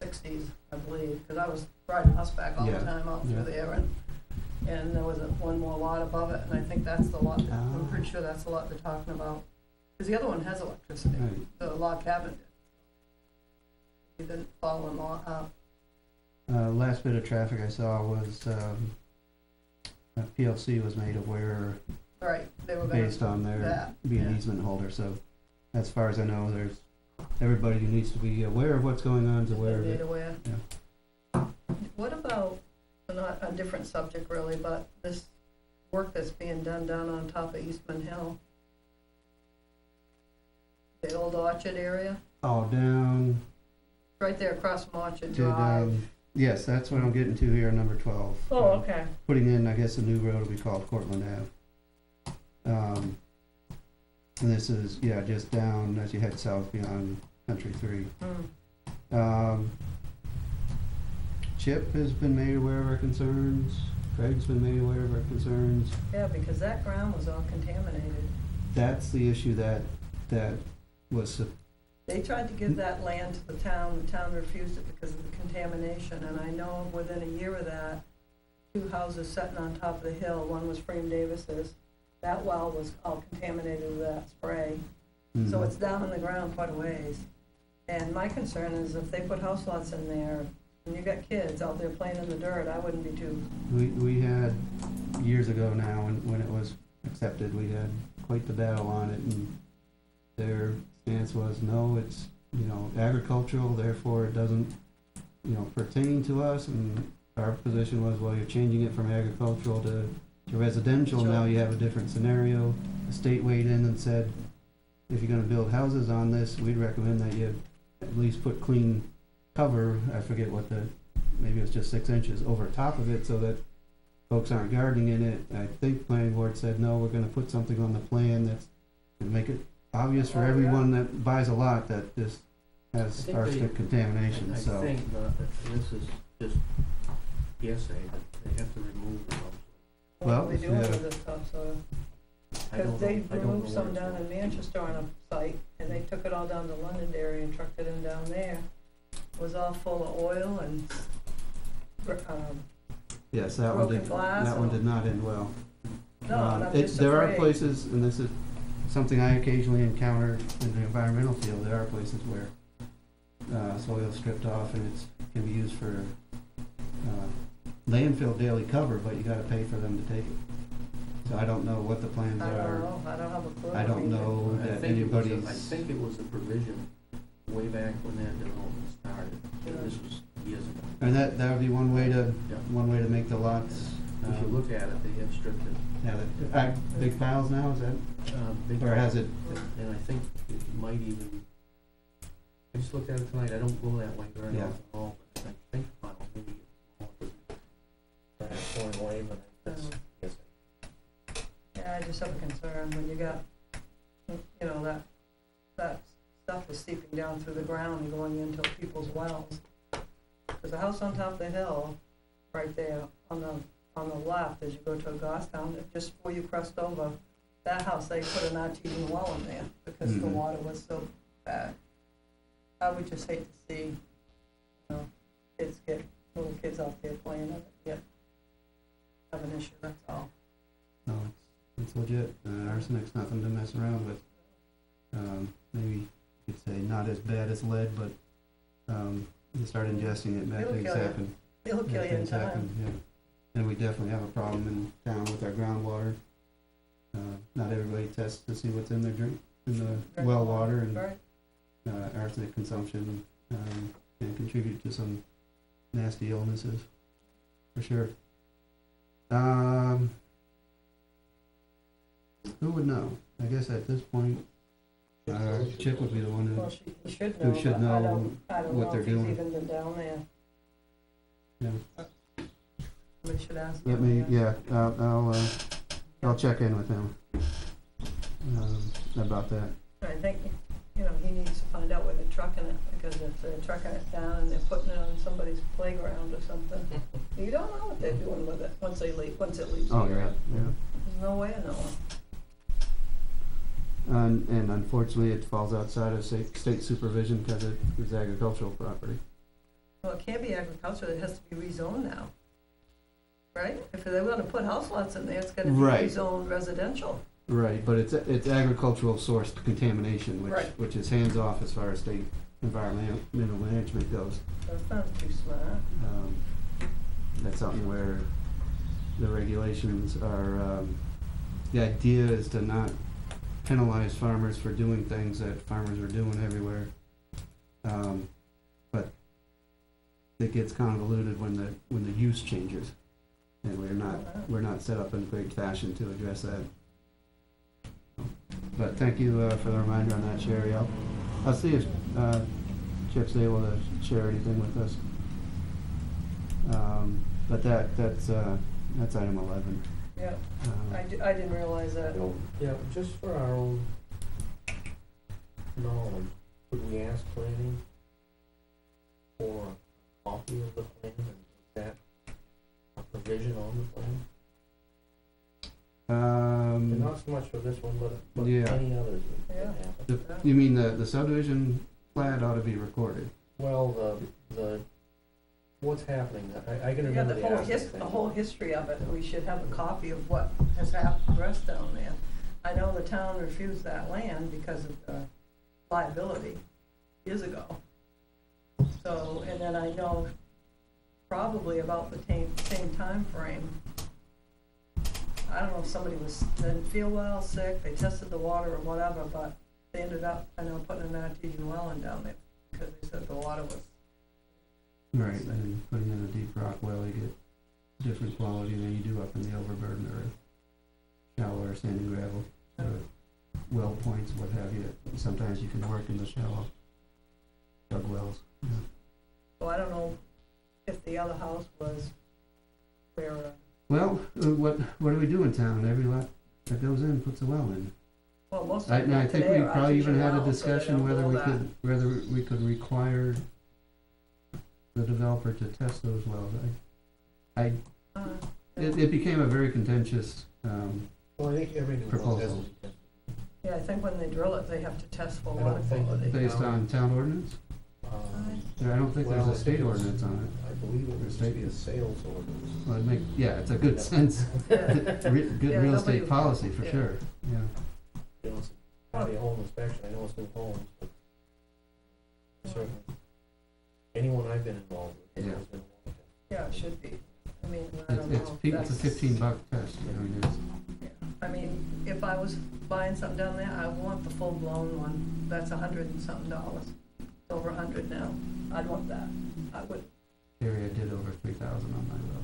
[SPEAKER 3] 60s, I believe, because I was riding horseback all the
[SPEAKER 1] Yeah,
[SPEAKER 3] time out
[SPEAKER 1] yeah.
[SPEAKER 3] through there, and there was one more lot above it, and I think that's the lot, I'm pretty sure that's the lot they're talking about. Because the other one has electricity,
[SPEAKER 1] Right.
[SPEAKER 3] the log cabin did. He didn't follow them all up.
[SPEAKER 1] Last bit of traffic I saw was, PLC was made aware
[SPEAKER 3] Right, they were gonna,
[SPEAKER 1] based on their
[SPEAKER 3] that,
[SPEAKER 1] being
[SPEAKER 3] yeah.
[SPEAKER 1] easement holder, so as far as I know, there's, everybody who needs to be aware of what's going on is aware of
[SPEAKER 3] made
[SPEAKER 1] it.
[SPEAKER 3] aware.
[SPEAKER 1] Yeah.
[SPEAKER 3] What about, not a different subject really, but this work that's being done down on top of Eastman Hill? The old Orchard area,
[SPEAKER 1] Oh, down
[SPEAKER 3] right there across from Orchard
[SPEAKER 1] to,
[SPEAKER 3] Drive.
[SPEAKER 1] yes, that's what I'm getting to here, number 12.
[SPEAKER 3] Oh, okay.
[SPEAKER 1] Putting in, I guess, a new road will be called Cortland Ave. And this is, yeah, just down as you head south beyond Country 3. Chip has been made aware of our concerns, Craig's been made aware of our concerns.
[SPEAKER 3] Yeah, because that ground was all contaminated.
[SPEAKER 1] That's the issue that was,
[SPEAKER 3] They tried to give that land to the town refused it because of the contamination, and I know within a year of that, 2 houses sitting on top of the hill, one was Frame Davis's, that well was all contaminated with that spray, so it's down in the ground quite a ways. And my concern is if they put house lots in there, and you got kids out there playing in the dirt, I wouldn't be too,
[SPEAKER 1] we had, years ago now, when it was accepted, we had quite the battle on it, and their stance was, no, it's, you know, agricultural, therefore it doesn't, you know, pertain to us, and our position was, well, you're changing it from agricultural to residential, now you have a different scenario. The state weighed in and said, if you're gonna build houses on this, we'd recommend that you at least put clean cover, I forget what maybe it was just 6 inches over top of it, so that folks aren't gardening in it. I think planning board said, no, we're gonna put something on the plan that's gonna make it obvious for everyone that buys a lot that this has
[SPEAKER 2] think
[SPEAKER 1] arsenic contamination,
[SPEAKER 2] I
[SPEAKER 1] so.
[SPEAKER 2] think, and this is just hearsay, that they have to remove the topsoil.
[SPEAKER 3] what
[SPEAKER 1] Well,
[SPEAKER 3] are they doing
[SPEAKER 1] yeah.
[SPEAKER 3] with this topsoil?
[SPEAKER 2] I
[SPEAKER 3] Because
[SPEAKER 2] don't
[SPEAKER 3] they
[SPEAKER 2] know- I don't
[SPEAKER 3] removed
[SPEAKER 2] know
[SPEAKER 3] some
[SPEAKER 2] where it's
[SPEAKER 3] down
[SPEAKER 2] going.
[SPEAKER 3] in Manchester on a site, and they took it all down to Londonderry and trucked it in down there. It was all full of oil and,
[SPEAKER 1] Yes, that one
[SPEAKER 3] broken
[SPEAKER 1] did,
[SPEAKER 3] glass
[SPEAKER 1] that one
[SPEAKER 3] and-
[SPEAKER 1] did not end well.
[SPEAKER 3] no, and I'm just
[SPEAKER 1] There are
[SPEAKER 3] afraid.
[SPEAKER 1] places, and this is something I occasionally encounter in the environmental field, there are places where soil stripped off and can be used for landfill daily cover, but you gotta pay for them to take it. So I don't know what the plans
[SPEAKER 3] I don't
[SPEAKER 1] are.
[SPEAKER 3] know, I don't have a clue.
[SPEAKER 1] I don't know
[SPEAKER 2] I
[SPEAKER 1] that
[SPEAKER 2] think it was a-
[SPEAKER 1] anybody's.
[SPEAKER 2] I think it was a provision way back when that development started.
[SPEAKER 3] Yeah.
[SPEAKER 2] This was years ago.
[SPEAKER 1] And that would be one way to,
[SPEAKER 2] Yeah.
[SPEAKER 1] make the lots.
[SPEAKER 2] If you look at it, they have stripped it.
[SPEAKER 1] Yeah, big piles now, is that,
[SPEAKER 2] Big
[SPEAKER 1] or has it,
[SPEAKER 2] And I think it might even, I just looked at it tonight, I don't go that way very
[SPEAKER 1] Yeah.
[SPEAKER 2] often at all, but I think I'll maybe it's going away, but that's,
[SPEAKER 3] Mm.
[SPEAKER 2] yes.
[SPEAKER 3] Yeah, I just have a concern when you got, you know, that stuff is seeping down through the ground and going into people's wells. There's a house on top of the hill, right there, on the left, as you go to Goffstown, just before you crest over, that house, they put an artesian well in there, because the
[SPEAKER 1] Mhm.
[SPEAKER 3] water was so bad. I would just hate to see, you know, little kids out there playing it, have an issue, that's all.
[SPEAKER 1] no, it's legit, arsenic's nothing to mess around with. Maybe you could say not as bad as lead, but, you start ingesting it, bad
[SPEAKER 3] It'll
[SPEAKER 1] things
[SPEAKER 3] kill you.
[SPEAKER 1] happen.
[SPEAKER 3] It'll
[SPEAKER 1] Bad
[SPEAKER 3] kill you in
[SPEAKER 1] things happen,
[SPEAKER 3] time.
[SPEAKER 1] yeah. And we definitely have a problem in town with our groundwater. Not everybody tests to see what's in their in the well water, and
[SPEAKER 3] Right.
[SPEAKER 1] arsenic consumption can contribute to some nasty illnesses, for sure. Who would know? I guess at this point, Chip would be the one
[SPEAKER 3] Well,
[SPEAKER 1] who,
[SPEAKER 3] he should
[SPEAKER 1] who
[SPEAKER 3] know,
[SPEAKER 1] should
[SPEAKER 3] but
[SPEAKER 1] know
[SPEAKER 3] I don't
[SPEAKER 1] what
[SPEAKER 3] know
[SPEAKER 1] they're
[SPEAKER 3] if he's
[SPEAKER 1] doing.
[SPEAKER 3] even been down there.
[SPEAKER 1] yeah.
[SPEAKER 3] Somebody should ask
[SPEAKER 1] Let
[SPEAKER 3] him.
[SPEAKER 1] me, yeah, I'll check in with him, about that.
[SPEAKER 3] I think, you know, he needs to find out where they're trucking it, because if they're trucking it down and they're putting it on somebody's playground or something, you don't know what they're doing with it once it leaves
[SPEAKER 1] Oh,
[SPEAKER 3] here.
[SPEAKER 1] yeah, yeah.
[SPEAKER 3] There's no way of knowing.
[SPEAKER 1] And unfortunately, it falls outside of state supervision because it is agricultural property.
[SPEAKER 3] Well, it can't be agricultural, it has to be rezoned now, right? If they're gonna put house lots in there, it's gonna be
[SPEAKER 1] Right.
[SPEAKER 3] rezoned residential.
[SPEAKER 1] Right, but it's agricultural sourced contamination,
[SPEAKER 3] Right.
[SPEAKER 1] which is hands off as far as state environmental management goes.
[SPEAKER 3] That's not too smart.
[SPEAKER 1] That's something where the regulations are, the idea is to not penalize farmers for doing things that farmers are doing everywhere. But it gets convoluted when the use changes, and we're not set up in great fashion to address that. But thank you for the reminder on that, Sherry. I'll see if Chip's able to share anything with us. But that's item 11.
[SPEAKER 3] Yeah,
[SPEAKER 1] Um,
[SPEAKER 3] I didn't realize that.
[SPEAKER 2] Yeah, just for our own knowledge, could we ask planning for a copy of the plan, and is that a provision on the plan? And not so much for this one, but
[SPEAKER 1] Yeah.
[SPEAKER 2] any others that
[SPEAKER 3] Yeah.
[SPEAKER 2] happen.
[SPEAKER 1] You mean the subdivision plat ought to be recorded?
[SPEAKER 2] Well, the, what's happening, I can
[SPEAKER 3] Yeah,
[SPEAKER 2] remember the asset thing.
[SPEAKER 3] the whole history of it, we should have a copy of what has progressed down there. I know the town refused that land because of the liability years ago. So, and then I know probably about the same time frame. I don't know if somebody didn't feel well, sick, they tested the water or whatever, but they ended up, I know, putting an artesian well in down there because they said the water was.
[SPEAKER 1] Right, and putting in a deep rock well, you get different quality than you do up in the overburden or shallow or sandy gravel. Or well points, what have you. Sometimes you can work in the shallow dug wells. Yeah.
[SPEAKER 3] So I don't know if the other house was where,
[SPEAKER 1] Well, what do we do in town? Every lot that goes in puts a well in.
[SPEAKER 3] well, most
[SPEAKER 1] I
[SPEAKER 3] of them
[SPEAKER 1] think
[SPEAKER 3] today
[SPEAKER 1] we
[SPEAKER 3] are
[SPEAKER 1] probably even
[SPEAKER 3] artesian
[SPEAKER 1] had a
[SPEAKER 3] wells, so they
[SPEAKER 1] discussion
[SPEAKER 3] don't
[SPEAKER 1] whether
[SPEAKER 3] go
[SPEAKER 1] we could require the developer to test those wells.
[SPEAKER 3] that.
[SPEAKER 1] It became a very contentious,
[SPEAKER 2] Well, I think every new well has
[SPEAKER 1] Proposal.
[SPEAKER 2] to be
[SPEAKER 3] Yeah, I think when they drill it, they have to test for
[SPEAKER 2] I don't
[SPEAKER 3] water
[SPEAKER 2] think
[SPEAKER 3] quality.
[SPEAKER 2] they-
[SPEAKER 1] based on town ordinance.
[SPEAKER 2] tested.
[SPEAKER 1] I don't think there's
[SPEAKER 2] Well,
[SPEAKER 1] a state
[SPEAKER 2] it was-
[SPEAKER 1] ordinance on it.
[SPEAKER 2] I believe it
[SPEAKER 1] Or
[SPEAKER 2] was
[SPEAKER 1] state-
[SPEAKER 2] to be a sales ordinance.
[SPEAKER 1] Well, it's a good sense,
[SPEAKER 3] Yeah.
[SPEAKER 1] good
[SPEAKER 3] Yeah,
[SPEAKER 1] real
[SPEAKER 3] nobody
[SPEAKER 1] estate
[SPEAKER 3] would-
[SPEAKER 1] policy for
[SPEAKER 3] yeah.
[SPEAKER 1] sure, yeah.
[SPEAKER 2] You know, it's probably a home inspection, I know it's new homes, but certainly, anyone I've been involved with,
[SPEAKER 1] Yeah.
[SPEAKER 2] has been a water test.
[SPEAKER 3] Yeah, it should be. I mean, I don't
[SPEAKER 1] It's
[SPEAKER 3] know.
[SPEAKER 1] it's a $15 test, I mean, it's,
[SPEAKER 3] I mean, if I was buying something down there, I want the full-blown one. That's $100 and something. It's over 100 now. I'd want that. I would,
[SPEAKER 1] area did over 3,000 on my well.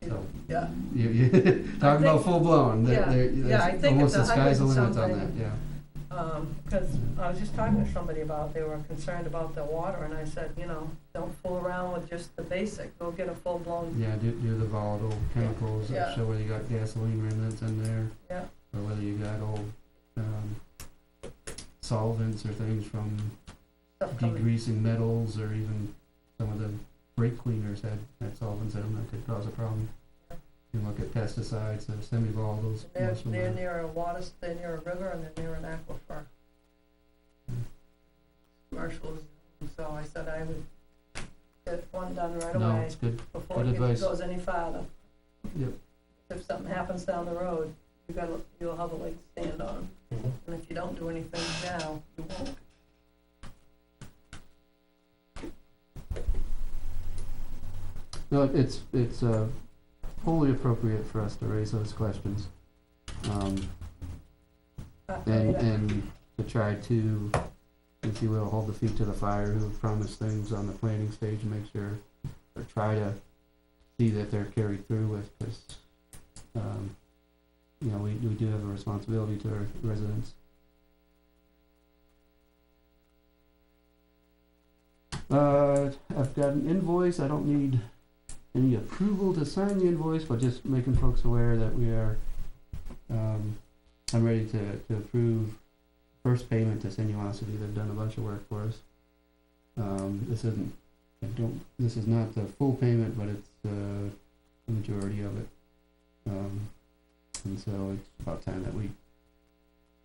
[SPEAKER 3] you know, yeah.
[SPEAKER 1] You talk about
[SPEAKER 3] think-
[SPEAKER 1] full blown,
[SPEAKER 3] yeah, I think
[SPEAKER 1] almost the
[SPEAKER 3] it's
[SPEAKER 1] sky's the
[SPEAKER 3] 100 and
[SPEAKER 1] limit on that,
[SPEAKER 3] something.
[SPEAKER 1] yeah.
[SPEAKER 3] Because I was just talking to somebody about, they were concerned about the water, and I said, you know, don't fool around with just the basic. Go get a full-blown,
[SPEAKER 1] Yeah, do the volatile chemicals
[SPEAKER 3] Yeah.
[SPEAKER 1] that show whether you got gasoline remnants in there,
[SPEAKER 3] yeah.
[SPEAKER 1] or whether you got old solvents or things from
[SPEAKER 3] Stuff coming.
[SPEAKER 1] degreasing metals, or even some of the brake cleaners had solvents in them that could cause a problem. You can look at pesticides, the semi-volatiles.
[SPEAKER 3] They're
[SPEAKER 1] most of them are-
[SPEAKER 3] near a water, they're near a river, and they're near an aquifer. Commercials, so I said I would get one done right
[SPEAKER 1] No,
[SPEAKER 3] away
[SPEAKER 1] it's good,
[SPEAKER 3] before
[SPEAKER 1] good
[SPEAKER 3] it
[SPEAKER 1] advice.
[SPEAKER 3] goes any farther.
[SPEAKER 1] Yep.
[SPEAKER 3] If something happens down the road, you'll have a leg to stand on,
[SPEAKER 2] Mhm.
[SPEAKER 3] and if you don't do anything now, you won't.
[SPEAKER 1] No, it's wholly appropriate for us to raise those questions. And to try to, if you will, hold the feet to the fire who promise things on the planning stage and make sure, or try to see that they're carried through with, because you know, we do have a responsibility to our residents. I've got an invoice. I don't need any approval to sign the invoice, but just making folks aware that we are, I'm ready to approve first payment to Sinuosity. They've done a bunch of work for us. This is not the full payment, but it's the majority of it. And so it's about time that we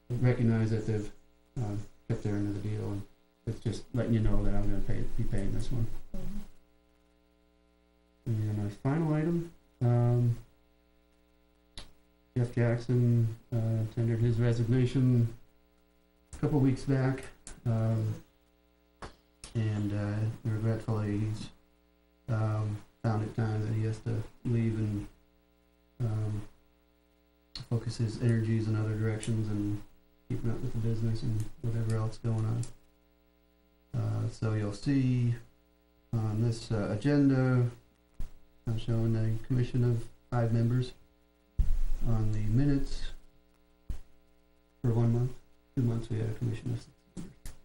[SPEAKER 1] recognize that they've kept their end of the deal, and it's just letting you know that I'm gonna be paying this one. And our final item, Jeff Jackson tendered his resignation a couple weeks back, and regretfully he's found it time that he has to leave and focus his energies in other directions and keeping up with the business and whatever else going on. So you'll see on this agenda, I'm showing a commission of 5 members. On the minutes, for 1 month, 2 months, we had a commission of 6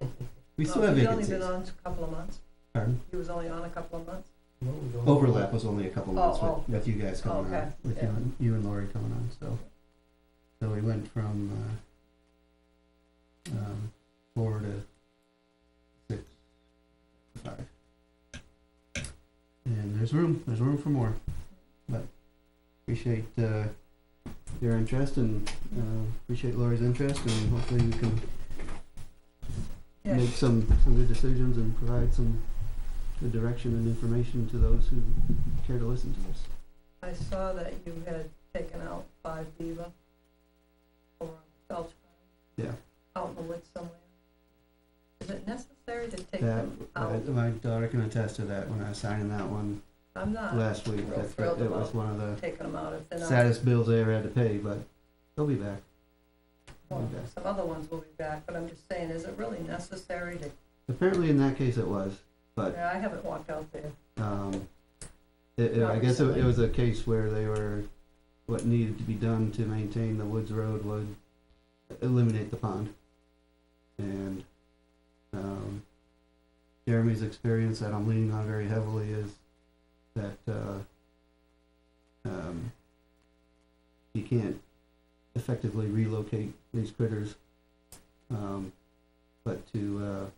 [SPEAKER 1] members. We still have vacancies.
[SPEAKER 3] He's only been on a couple of months.
[SPEAKER 1] Pardon?
[SPEAKER 3] He was only on a couple of months.
[SPEAKER 1] Overlap was only a couple months
[SPEAKER 3] Oh,
[SPEAKER 1] with you guys coming
[SPEAKER 3] okay,
[SPEAKER 1] on, with
[SPEAKER 3] yeah.
[SPEAKER 1] you and Lori coming on, so we went from 4 to 6 to 5. And there's room for more, but appreciate your interest and appreciate Lori's interest, and hopefully we can
[SPEAKER 3] Yeah.
[SPEAKER 1] make some good decisions and provide some good direction and information to those who care to listen to us.
[SPEAKER 3] I saw that you had taken out 5 beaver over on Belch Farm.
[SPEAKER 1] Yeah.
[SPEAKER 3] Out in the woods somewhere. Is it necessary to take
[SPEAKER 1] That,
[SPEAKER 3] them out?
[SPEAKER 1] my daughter can attest to that when I was signing that one
[SPEAKER 3] I'm not
[SPEAKER 1] last week.
[SPEAKER 3] real
[SPEAKER 1] That
[SPEAKER 3] thrilled
[SPEAKER 1] it was
[SPEAKER 3] about
[SPEAKER 1] one of the
[SPEAKER 3] taking them out if they're not.
[SPEAKER 1] saddest bills I ever had to pay, but they'll be back.
[SPEAKER 3] Well, some other ones will be back, but I'm just saying, is it really necessary to,
[SPEAKER 1] Apparently in that case it was, but
[SPEAKER 3] yeah, I haven't walked out there.
[SPEAKER 1] I guess it was a case where they were, what needed to be done to maintain the woods road would eliminate the pond. And Jeremy's experience that I'm leaning on very heavily is that you can't effectively relocate these critters, but to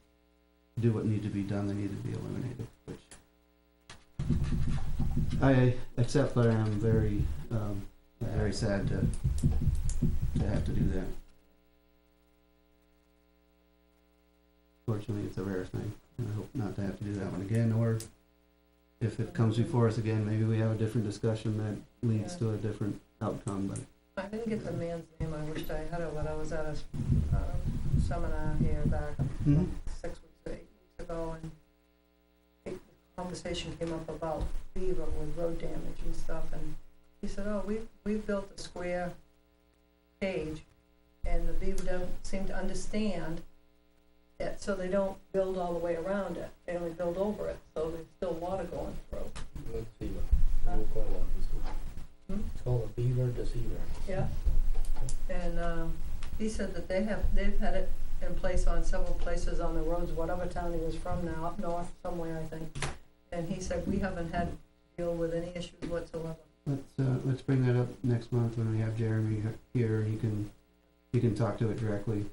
[SPEAKER 1] do what needed to be done, they need to be eliminated, which I accept, but I am very sad to have to do that. Fortunately, it's a rare thing, and I hope not to have to do that one again, or if it comes before us again, maybe we have a different discussion that leads to a different outcome, but
[SPEAKER 3] I didn't get the man's name, I wished I had it when I was at a seminar here back 6 weeks, 8 weeks ago, and the conversation came up about beaver with road damage and stuff, and he said, oh, we've built a square cage, and the beaver don't seem to understand it, so they don't build all the way around it, they only build over it, so there's still water going through.
[SPEAKER 2] Deceiver.
[SPEAKER 3] Huh?
[SPEAKER 2] We'll call it deceiver.
[SPEAKER 3] Hmm?
[SPEAKER 2] It's called a beaver deceiver.
[SPEAKER 3] Yeah, and he said that they've had it in place on several places on the roads, whatever town he was from now, up north somewhere, I think. And he said, we haven't had to deal with any issues whatsoever.
[SPEAKER 1] let's bring that up next month when we have Jeremy here, and he can talk to it directly.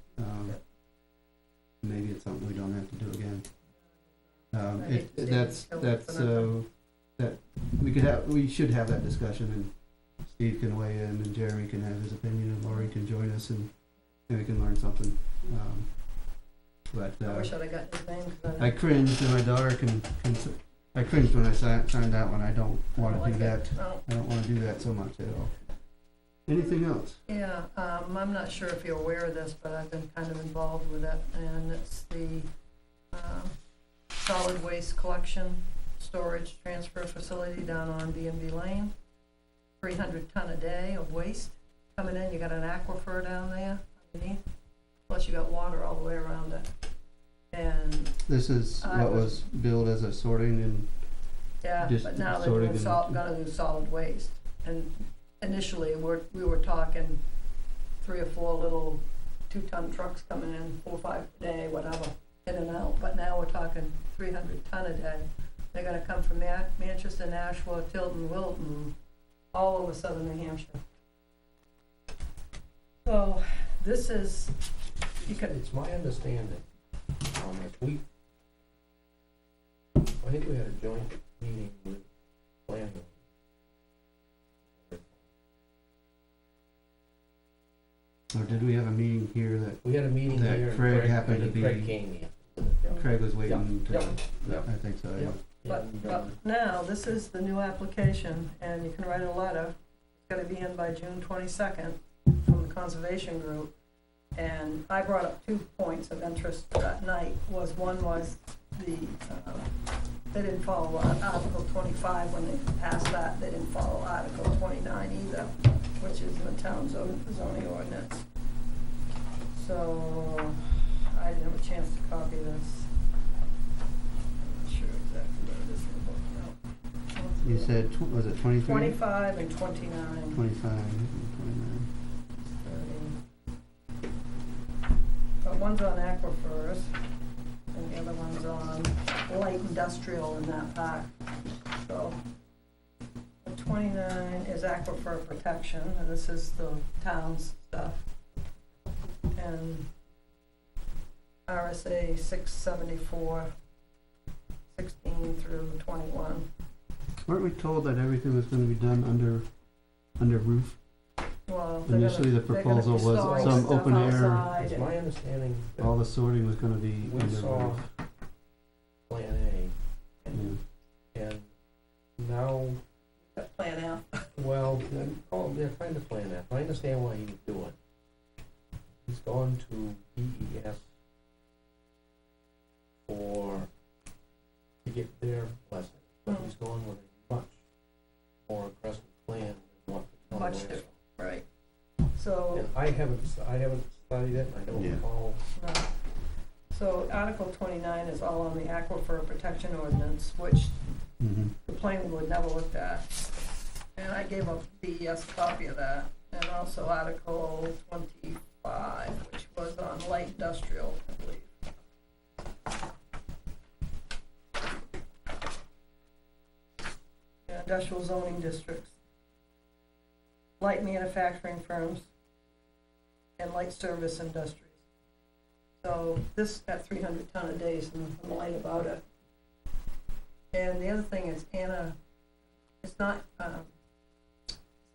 [SPEAKER 1] Maybe it's something we don't have to do again. We should have that discussion, and Steve can weigh in, and Jeremy can have his opinion, and Lori can join us, and we can learn something.
[SPEAKER 3] I wish I'd have gotten his name, because
[SPEAKER 1] I cringed, and my daughter I cringed when I signed that one. I don't want to do that.
[SPEAKER 3] No.
[SPEAKER 1] I don't want to do that so much at all. Anything else?
[SPEAKER 3] Yeah, I'm not sure if you're aware of this, but I've been kind of involved with it, and it's the solid waste collection, storage, transfer facility down on B&B Lane. 300 ton a day of waste coming in. You got an aquifer down there underneath, plus you got water all the way around it. And
[SPEAKER 1] This is what was billed as a sorting and
[SPEAKER 3] yeah,
[SPEAKER 1] just
[SPEAKER 3] but now they're
[SPEAKER 1] sorting
[SPEAKER 3] doing
[SPEAKER 1] and-
[SPEAKER 3] gonna do solid waste. And initially, we were talking 3 or 4 little 2-ton trucks coming in, 4 or 5 a day, whatever, in and out, but now we're talking 300 ton a day. They're gonna come from Manchester, Nashua, Tilton, Wilton, all over southern New Hampshire. So, this is, you could,
[SPEAKER 2] It's my understanding, if I think we had a joint meeting with planning.
[SPEAKER 1] Or did we have a meeting here that
[SPEAKER 2] We had a meeting
[SPEAKER 1] That
[SPEAKER 2] here. and
[SPEAKER 1] Craig happened
[SPEAKER 2] I think
[SPEAKER 1] to
[SPEAKER 2] Craig
[SPEAKER 1] be-
[SPEAKER 2] came here.
[SPEAKER 1] Craig was waiting to,
[SPEAKER 2] yeah.
[SPEAKER 1] I think so, yeah.
[SPEAKER 3] but now, this is the new application, and you can write a letter. It's gotta be in by June 22nd from the Conservation Group. And I brought up 2 points of interest that night. One was the, they didn't follow Article 25 when they passed that. They didn't follow Article 29 either, which is the town zoning ordinance. So, I didn't have a chance to copy this. I'm not sure exactly what it is in the book now.
[SPEAKER 1] You said, was it 23?
[SPEAKER 3] 25 and 29.
[SPEAKER 1] 25 and 29.
[SPEAKER 3] But one's on aquifers, and the other one's on light industrial in that park. So, the 29 is aquifer protection, and this is the town's stuff. And RSA 674, 16 through 21.
[SPEAKER 1] Weren't we told that everything was gonna be done under roof?
[SPEAKER 3] Well, they're
[SPEAKER 1] Initially, the
[SPEAKER 3] they're gonna
[SPEAKER 1] proposal
[SPEAKER 3] be
[SPEAKER 1] was
[SPEAKER 3] storing
[SPEAKER 1] some
[SPEAKER 3] stuff
[SPEAKER 1] open air,
[SPEAKER 3] outside
[SPEAKER 2] It's
[SPEAKER 3] and-
[SPEAKER 2] my understanding that
[SPEAKER 1] all the sorting was gonna be
[SPEAKER 2] we
[SPEAKER 1] under
[SPEAKER 2] saw
[SPEAKER 1] roof.
[SPEAKER 2] Plan
[SPEAKER 1] Yeah.
[SPEAKER 2] A, and now,
[SPEAKER 3] Plan F.
[SPEAKER 2] well, they're trying to Plan F. I understand why he would do it. He's gone to DES to get their blessing, but he's gone with a much more aggressive plan than what the town
[SPEAKER 3] Much
[SPEAKER 2] asked
[SPEAKER 3] different.
[SPEAKER 2] for.
[SPEAKER 3] Right. So.
[SPEAKER 2] And I haven't studied it, and I don't
[SPEAKER 1] Yeah.
[SPEAKER 2] recall.
[SPEAKER 3] No. So Article 29 is all on the Aquifer Protection Ordinance, which
[SPEAKER 1] Mhm.
[SPEAKER 3] the planning board never looked at. And I gave a DES copy of that, and also Article 25, which was on light industrial, I believe. Yeah, industrial zoning districts, light manufacturing firms, and light service industries. So this at 300 ton a day is nothing light about it. And the other thing is it's not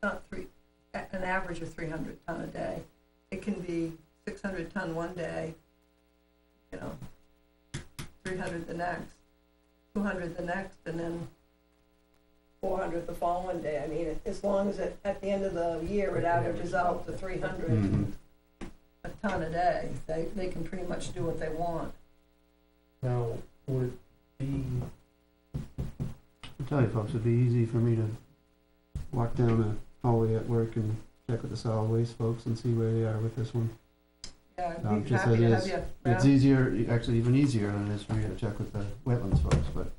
[SPEAKER 3] an average of 300 ton a day. It can be 600 ton one day, 300 the next, 200 the next, and then 400 the following day. I mean, as long as at the end of the year, it averages out to 300
[SPEAKER 1] Mhm.
[SPEAKER 3] a ton a day. They can pretty much do what they want.
[SPEAKER 2] Now, would it be,
[SPEAKER 1] I tell you folks, it'd be easy for me to walk down the hallway at work and check with the solid waste folks and see where they are with this one.
[SPEAKER 3] Yeah, I'd be
[SPEAKER 1] Just
[SPEAKER 3] happy to
[SPEAKER 1] it
[SPEAKER 3] have
[SPEAKER 1] is-
[SPEAKER 3] you.
[SPEAKER 1] It's easier, actually even easier than it is for me to check with the wetlands folks, but,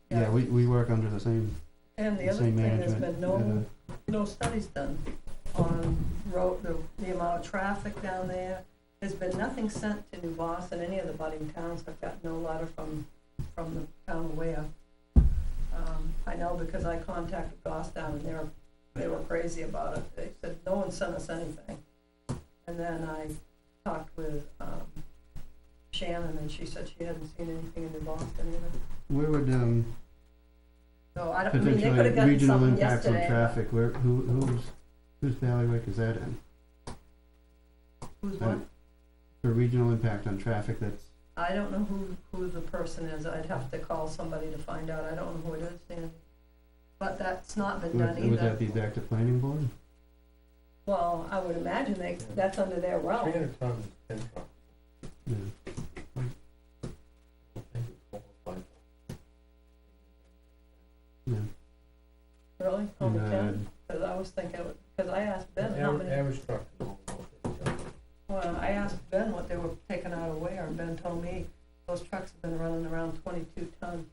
[SPEAKER 1] yeah, we work under the same,
[SPEAKER 3] And the
[SPEAKER 1] the
[SPEAKER 3] other
[SPEAKER 1] same
[SPEAKER 3] thing, there's
[SPEAKER 1] management.
[SPEAKER 3] been no studies done on the amount of traffic down there. There's been nothing sent to New Boston, any of the budding towns. I've got no letter from the town of Ware. I know because I contacted Goffstown and they were crazy about it. They said, no one sent us anything. And then I talked with Shannon, and she said she hadn't seen anything in New Boston either.
[SPEAKER 1] Where would,
[SPEAKER 3] So I don't, I mean, they could
[SPEAKER 1] potentially
[SPEAKER 3] have gotten
[SPEAKER 1] regional
[SPEAKER 3] something
[SPEAKER 1] impacts on
[SPEAKER 3] yesterday.
[SPEAKER 1] traffic, whose bailiwick is that in?
[SPEAKER 3] Who's what?
[SPEAKER 1] For regional impact on traffic, that's,
[SPEAKER 3] I don't know who the person is. I'd have to call somebody to find out. I don't know who it is, Sandy. But that's not been done
[SPEAKER 1] would that
[SPEAKER 3] either.
[SPEAKER 1] be back to planning board?
[SPEAKER 3] Well, I would imagine that's under their realm.
[SPEAKER 2] 300 tons, 10 trucks?
[SPEAKER 1] Yeah.
[SPEAKER 2] I think it's qualified.
[SPEAKER 1] Yeah.
[SPEAKER 3] Really? Only
[SPEAKER 1] And,
[SPEAKER 3] 10? Because I was thinking, because I asked Ben how many,
[SPEAKER 2] Average truck is all about 50 tons.
[SPEAKER 3] well, I asked Ben what they were taking out of Ware, and Ben told me those trucks have been running around 22 ton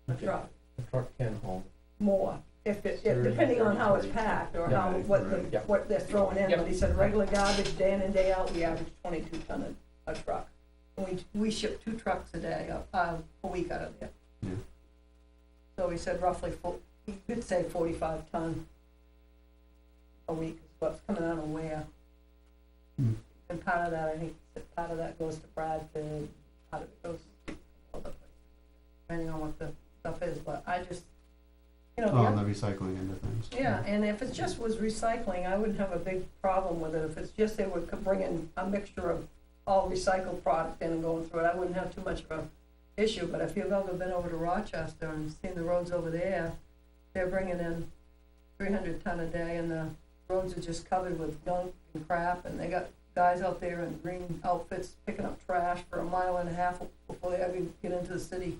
[SPEAKER 3] a
[SPEAKER 2] Okay.
[SPEAKER 3] truck,
[SPEAKER 2] The truck can hold.
[SPEAKER 3] more. If
[SPEAKER 5] depending on how it's packed, or how,
[SPEAKER 2] Yeah.
[SPEAKER 5] what they're throwing in,
[SPEAKER 2] Yeah.
[SPEAKER 5] but he said regular garbage, day in and day out, we average 22 ton a truck. And we ship 2 trucks a day, a week out of there.
[SPEAKER 1] Yeah.
[SPEAKER 5] So he said roughly, you could say 45 ton a week is what's coming out of Ware.
[SPEAKER 1] Hmm.
[SPEAKER 5] And part of that, I think, part of that goes to Bradford, part of it goes to other places, depending on what the stuff is, but I just, you know.
[SPEAKER 1] Oh, on the recycling end of things.
[SPEAKER 5] Yeah, and if it just was recycling, I wouldn't have a big problem with it. If it's just they would bring in a mixture of all recycled product in and going through it, I wouldn't have too much of a issue. But if you've ever been over to Rochester and seen the roads over there, they're bringing in 300 ton a day, and the roads are just covered with gunk and crap, and they got guys out there in green outfits picking up trash for 1.5 miles before they ever get into the city.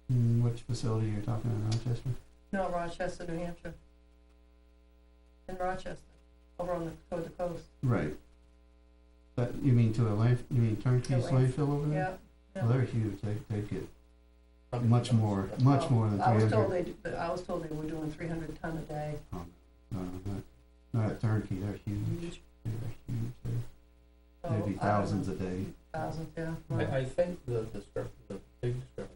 [SPEAKER 1] Which facility you're talking about, Rochester?
[SPEAKER 5] No, Rochester, New Hampshire. In Rochester, over on toward the coast.
[SPEAKER 1] Right. But you mean to a you mean Turnkey's
[SPEAKER 5] Yeah,
[SPEAKER 1] landfill over there?
[SPEAKER 5] Yeah.
[SPEAKER 1] Well, they're huge, they get much more than
[SPEAKER 5] I was
[SPEAKER 1] 300.
[SPEAKER 5] told I was told they were doing 300 ton a day.
[SPEAKER 1] Oh, no, not at Turnkey, they're huge.
[SPEAKER 5] Huge.
[SPEAKER 1] They're huge,
[SPEAKER 5] So,
[SPEAKER 1] there'd be
[SPEAKER 5] I don't
[SPEAKER 1] thousands
[SPEAKER 5] know,
[SPEAKER 1] a day.
[SPEAKER 5] thousands, yeah.
[SPEAKER 2] I think the big discrepancy,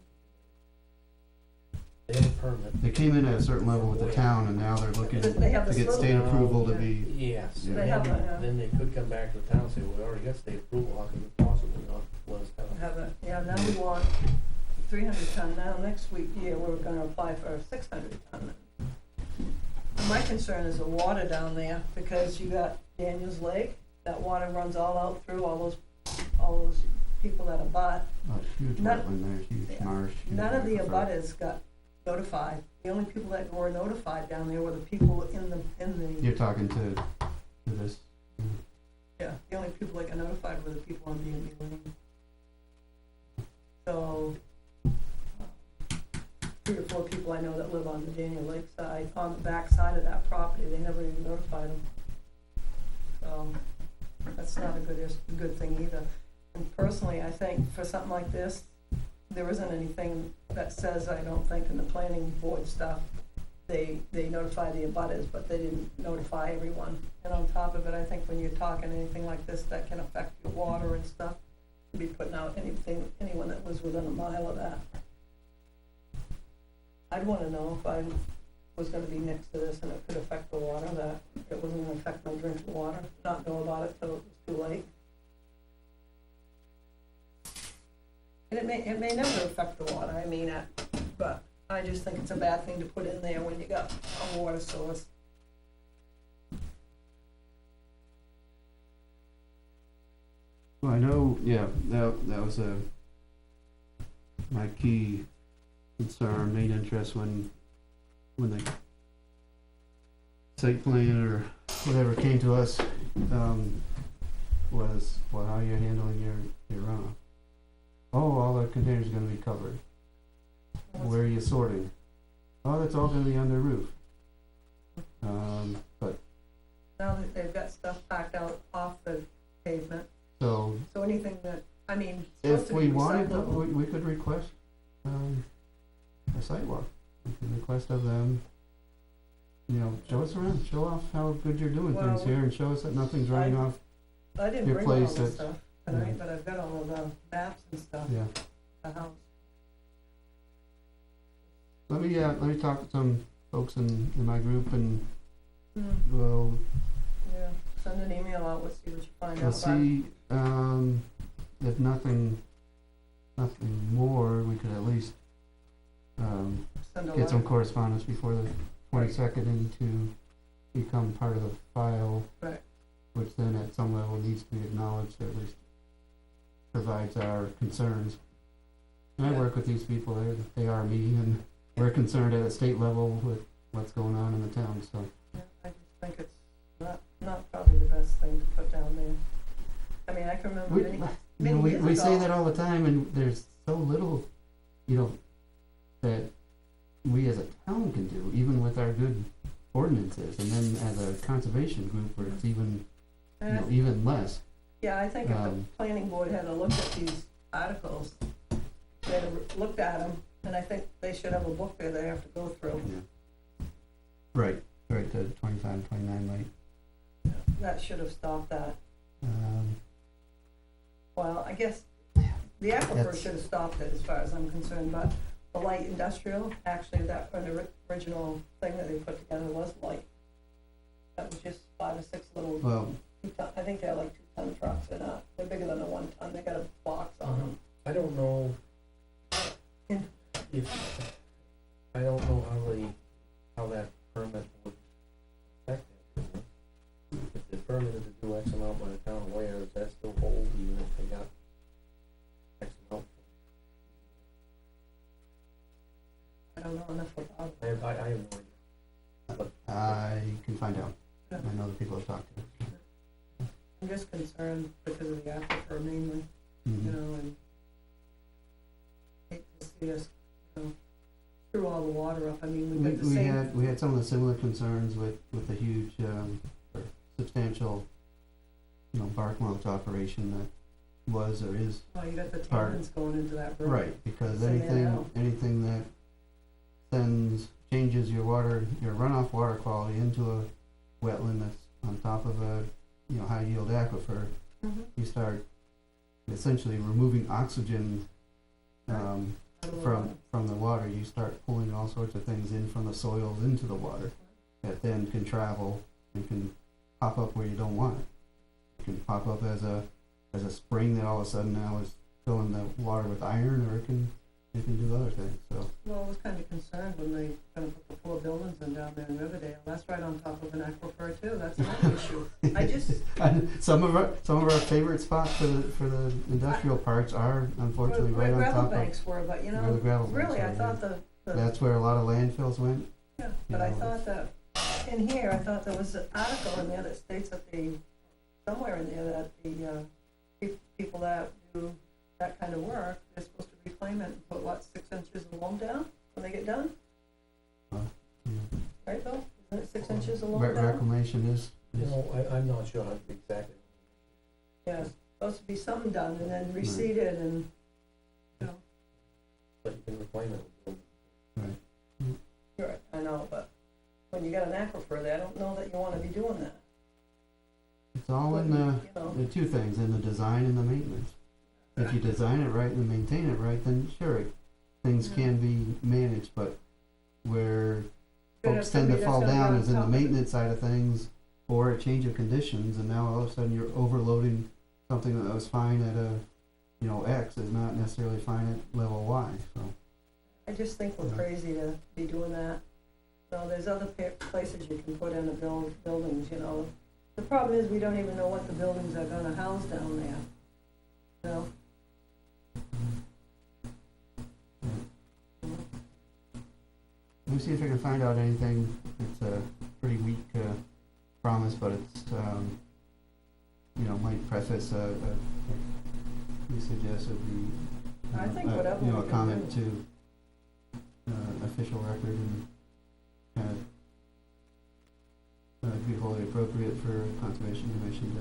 [SPEAKER 2] they have a permit.
[SPEAKER 1] They came in at a certain level with the town, and now they're looking to
[SPEAKER 5] They have this
[SPEAKER 1] get
[SPEAKER 5] little-
[SPEAKER 1] state approval to
[SPEAKER 5] Yeah.
[SPEAKER 1] be,
[SPEAKER 2] Yes,
[SPEAKER 1] Yeah.
[SPEAKER 5] They have a,
[SPEAKER 2] then they could come back to the town and say, well, we already got state approval, how can we possibly not let us have it?
[SPEAKER 5] yeah, now we want 300 ton. Now, next week, we're gonna apply for 600 ton. My concern is the water down there, because you got Daniels Lake, that water runs all out through all those people that abut.
[SPEAKER 1] huge
[SPEAKER 5] None-
[SPEAKER 1] wetland there, huge
[SPEAKER 5] yeah.
[SPEAKER 1] marsh. huge
[SPEAKER 5] None of the
[SPEAKER 1] aquifer.
[SPEAKER 5] abutters got notified. The only people that were notified down there were the people in the,
[SPEAKER 1] You're talking to this,
[SPEAKER 5] yeah, the only people that got notified were the people on B&B Lane. So, 3 or 4 people I know that live on the Daniel Lake side, on the back side of that property, they never even notified them. So, that's not a good thing either. And personally, I think for something like this, there isn't anything that says, I don't think, in the planning board stuff, they notify the abutters, but they didn't notify everyone. And on top of it, I think when you're talking anything like this that can affect your water and stuff, to be putting out anyone that was within a mile of that. I'd wanna know if I was gonna be next to this and it could affect the water, that it wasn't gonna affect my drinking water, not know about it till it was too late. And it may never affect the water, I mean, but I just think it's a bad thing to put in there when you got a water source.
[SPEAKER 1] well, I know, yeah, that was my key concern, main interest when the site plan or whatever came to us, was, well, how you're handling your runoff. Oh, all the containers are gonna be covered. Where are you sorting? Oh, that's all gonna be on the roof. But,
[SPEAKER 5] Now that they've got stuff packed out off the pavement,
[SPEAKER 1] so,
[SPEAKER 5] so anything that, I mean, it's supposed
[SPEAKER 1] if
[SPEAKER 5] to be
[SPEAKER 1] we wanted, to,
[SPEAKER 5] recyclable.
[SPEAKER 1] we could request, a sidewalk. We could request of them, you know, show us around, show off how good you're doing things
[SPEAKER 5] Well,
[SPEAKER 1] here, and show us that nothing's running off,
[SPEAKER 5] I didn't
[SPEAKER 1] your
[SPEAKER 5] bring all
[SPEAKER 1] place
[SPEAKER 5] this
[SPEAKER 1] that's-
[SPEAKER 5] stuff tonight, but I've got all of the maps and stuff,
[SPEAKER 1] yeah.
[SPEAKER 5] the house.
[SPEAKER 1] Let me talk to some folks in my group, and
[SPEAKER 5] Hmm,
[SPEAKER 1] we'll
[SPEAKER 5] yeah, send an email out, let's see what you find
[SPEAKER 1] we'll
[SPEAKER 5] out.
[SPEAKER 1] see, if nothing more, we could at least,
[SPEAKER 5] Send a
[SPEAKER 1] get some
[SPEAKER 5] letter.
[SPEAKER 1] correspondence before the 22nd into become part of the file.
[SPEAKER 5] Right.
[SPEAKER 1] Which then at some level needs to be acknowledged, or at least provides our concerns. And I
[SPEAKER 5] Yeah.
[SPEAKER 1] work with these people, they are me, and we're concerned at a state level with what's going on in the town, so.
[SPEAKER 5] Yeah, I just think it's not probably the best thing to put down there. I mean, I can remember
[SPEAKER 1] We,
[SPEAKER 5] many,
[SPEAKER 1] you know,
[SPEAKER 5] many
[SPEAKER 1] we
[SPEAKER 5] years
[SPEAKER 1] say
[SPEAKER 5] ago.
[SPEAKER 1] that all the time, and there's so little, you know, that we as a town can do, even with our good ordinances, and then as a conservation group where it's even, you know, even less.
[SPEAKER 5] Yeah, I think if the
[SPEAKER 1] Um,
[SPEAKER 5] planning board had looked at these articles, they'd have looked at them, and I think they should have a book there they have to go through.
[SPEAKER 1] Yeah. Right, the 25 and 29 light.
[SPEAKER 5] That should have stopped that.
[SPEAKER 1] Um,
[SPEAKER 5] Well, I guess the aquifer
[SPEAKER 1] That's-
[SPEAKER 5] should have stopped it as far as I'm concerned, but the light industrial, actually, that original thing that they put together was light. That was just 5 or 6 little,
[SPEAKER 1] Well,
[SPEAKER 5] I think they're like 2-ton trucks, they're bigger than a 1-ton, they got a box on them.
[SPEAKER 2] I don't know
[SPEAKER 5] Yeah.
[SPEAKER 2] if, I don't know how that permit would affect that business. If they're permitted to do X amount by the town of Ware, is that still hold even if they got X amount?
[SPEAKER 5] I don't know enough about it.
[SPEAKER 2] I have no idea.
[SPEAKER 1] I can find out.
[SPEAKER 5] Yeah.
[SPEAKER 1] I know the people I've talked to.
[SPEAKER 5] I'm just concerned because of the aquifer mainly,
[SPEAKER 1] Mhm.
[SPEAKER 5] you know, and hate to see us, screw all the water up. I mean, we've got the same.
[SPEAKER 1] We had some of the similar concerns with the huge, or substantial, bark mulch operation that was or is.
[SPEAKER 5] Well, you got the
[SPEAKER 1] Part-
[SPEAKER 5] tannins going into that river.
[SPEAKER 1] Right, because
[SPEAKER 5] Send that out.
[SPEAKER 1] anything that changes your runoff water quality into a wetland that's on top of a, high yield aquifer,
[SPEAKER 5] Mhm.
[SPEAKER 1] you start essentially removing oxygen,
[SPEAKER 5] Out of the water.
[SPEAKER 1] from the water. You start pulling all sorts of things in from the soils into the water that then can travel and can pop up where you don't want it. It can pop up as a spring that all of a sudden now is filling the water with iron, or it can do other things. So
[SPEAKER 5] Well, I was kind of concerned when they gonna put the 4 buildings in down there in Riverdale. That's right on top of an aquifer too. That's another issue. I just,
[SPEAKER 1] and some of our favorite spots for the industrial parks are unfortunately
[SPEAKER 5] where
[SPEAKER 1] right on
[SPEAKER 5] gravel
[SPEAKER 1] top of
[SPEAKER 5] banks were, but
[SPEAKER 1] where the gravel banks
[SPEAKER 5] really, I
[SPEAKER 1] are,
[SPEAKER 5] thought
[SPEAKER 1] yeah.
[SPEAKER 5] the
[SPEAKER 1] That's where a lot of landfills went.
[SPEAKER 5] yeah, but I
[SPEAKER 1] know,
[SPEAKER 5] thought that, in here, I thought there was an article in there that states that somewhere in there that the people that do that kind of work, they're supposed to reclaim it and put, 6 inches of loam down when they get done?
[SPEAKER 1] Yeah.
[SPEAKER 5] Right, Bill? Isn't it 6 inches of loam
[SPEAKER 1] Re-
[SPEAKER 5] down?
[SPEAKER 1] reclamation is
[SPEAKER 2] I'm not sure exactly.
[SPEAKER 5] Yeah, it's supposed to be something done and then reseeded and,
[SPEAKER 2] But you can reclaim it.
[SPEAKER 1] right.
[SPEAKER 5] sure, I know, but when you got an aquifer there, I don't know that you wanna be doing that.
[SPEAKER 1] It's all in
[SPEAKER 5] You know,
[SPEAKER 1] the two things, in the design and the maintenance. If you design it right and maintain it right, then sure, things
[SPEAKER 5] Yeah.
[SPEAKER 1] can be managed, but where
[SPEAKER 5] Good,
[SPEAKER 1] folks
[SPEAKER 5] if
[SPEAKER 1] tend to
[SPEAKER 5] somebody
[SPEAKER 1] fall
[SPEAKER 5] that's gonna be
[SPEAKER 1] down
[SPEAKER 5] on
[SPEAKER 1] is in the
[SPEAKER 5] top of it.
[SPEAKER 1] maintenance side of things, or a change of conditions, and now all of a sudden you're overloading something that was fine at a, X is not necessarily fine at level Y, so.
[SPEAKER 5] I just think we're crazy to be doing that. So there's other places you can put in the buildings, The problem is we don't even know what the buildings are gonna house down there,
[SPEAKER 1] Let me see if I can find out anything. It's a pretty weak promise, but it's, might preface we suggest would be,
[SPEAKER 5] I think whatever we
[SPEAKER 1] a
[SPEAKER 5] can
[SPEAKER 1] comment
[SPEAKER 5] do.
[SPEAKER 1] to official record and kind of be wholly appropriate for Conservation Commission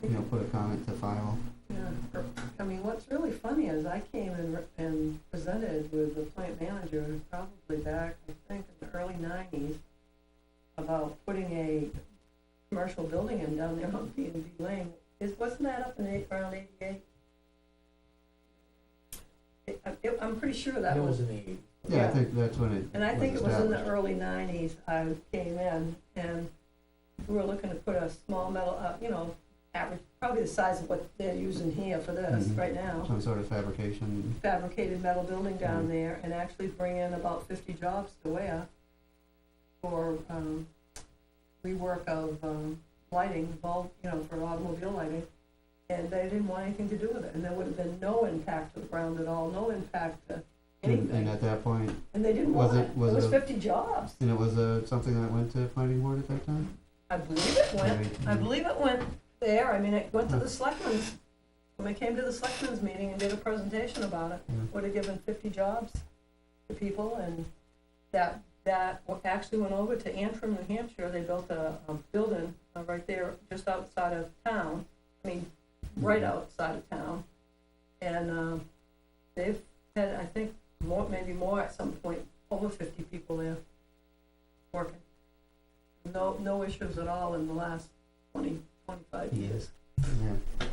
[SPEAKER 1] to, put a comment to file.
[SPEAKER 5] Yeah, I mean, what's really funny is I came and presented with the plant manager probably back, I think, in the early 90s about putting a commercial building in down there on B&B Lane. Wasn't that up in around 88? I'm pretty sure that
[SPEAKER 2] It
[SPEAKER 5] was.
[SPEAKER 2] was in the 80s.
[SPEAKER 1] Yeah, I
[SPEAKER 5] Yeah.
[SPEAKER 1] think that's when it
[SPEAKER 5] And I think it was in the
[SPEAKER 1] established.
[SPEAKER 5] early 90s I came in, and we were looking to put a small metal, average, probably the size of what they're using here for this
[SPEAKER 1] Mhm.
[SPEAKER 5] right now,
[SPEAKER 1] Some sort of fabrication.
[SPEAKER 5] fabricated metal building down there, and actually bring in about 50 jobs to Ware for rework of lighting, bulb, for automobile lighting. And they didn't want anything to do with it, and there would have been no impact to the ground at all, no impact to
[SPEAKER 1] And
[SPEAKER 5] anything.
[SPEAKER 1] at that point,
[SPEAKER 5] And they didn't
[SPEAKER 1] was
[SPEAKER 5] want
[SPEAKER 1] it-
[SPEAKER 5] it.
[SPEAKER 1] was
[SPEAKER 5] It was
[SPEAKER 1] it a-
[SPEAKER 5] 50 jobs.
[SPEAKER 1] and it was something that went to planning board at that time?
[SPEAKER 5] I believe it went.
[SPEAKER 1] Right.
[SPEAKER 5] I believe it went there. I mean, it went to the selectmen's, when they came to the selectmen's meeting and did a presentation about it,
[SPEAKER 1] Yeah.
[SPEAKER 5] would have given 50 jobs to people, and that actually went over to Antrim, New Hampshire. They built a building right there just outside of town, right outside of town. And they've had, I think, maybe more at some point, over 50 people there. working. No issues at all in the last 25 years.
[SPEAKER 1] Yeah.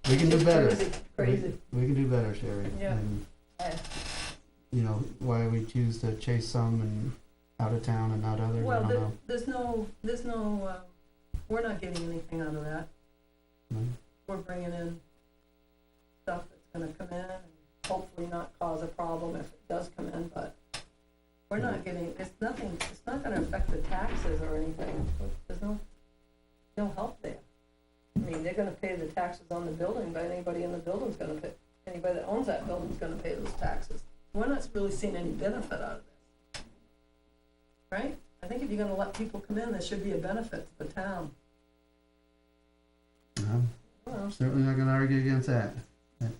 [SPEAKER 1] We can do
[SPEAKER 5] It's
[SPEAKER 1] better.
[SPEAKER 5] Crazy.
[SPEAKER 1] We can do better, Sherry.
[SPEAKER 5] Yeah.
[SPEAKER 1] And,
[SPEAKER 5] Yeah.
[SPEAKER 1] you know, why we choose to chase some and out of town and not others, I
[SPEAKER 5] Well,
[SPEAKER 1] don't know.
[SPEAKER 5] there's no, we're not getting anything out of that.
[SPEAKER 1] No?
[SPEAKER 5] We're bringing in stuff that's gonna come in and hopefully not cause a problem if it does come in, but we're not getting, it's not gonna affect the taxes or anything. There's no help there. I mean, they're gonna pay the taxes on the building, but anybody in the building's gonna pay, anybody that owns that building's gonna pay those taxes. We're not really seeing any benefit out of this. Right? I think if you're gonna let people come in, there should be a benefit to the town.
[SPEAKER 1] I'm
[SPEAKER 5] Well,
[SPEAKER 1] certainly not gonna argue against that. That's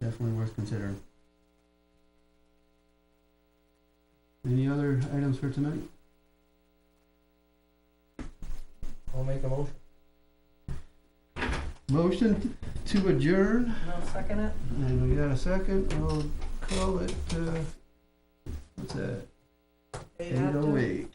[SPEAKER 1] definitely worth considering. Any other items for tonight?
[SPEAKER 2] I'll make a motion.
[SPEAKER 1] Motion to adjourn,
[SPEAKER 5] and I'll second it.
[SPEAKER 1] and we got a second, we'll call it, what's that? 8:08.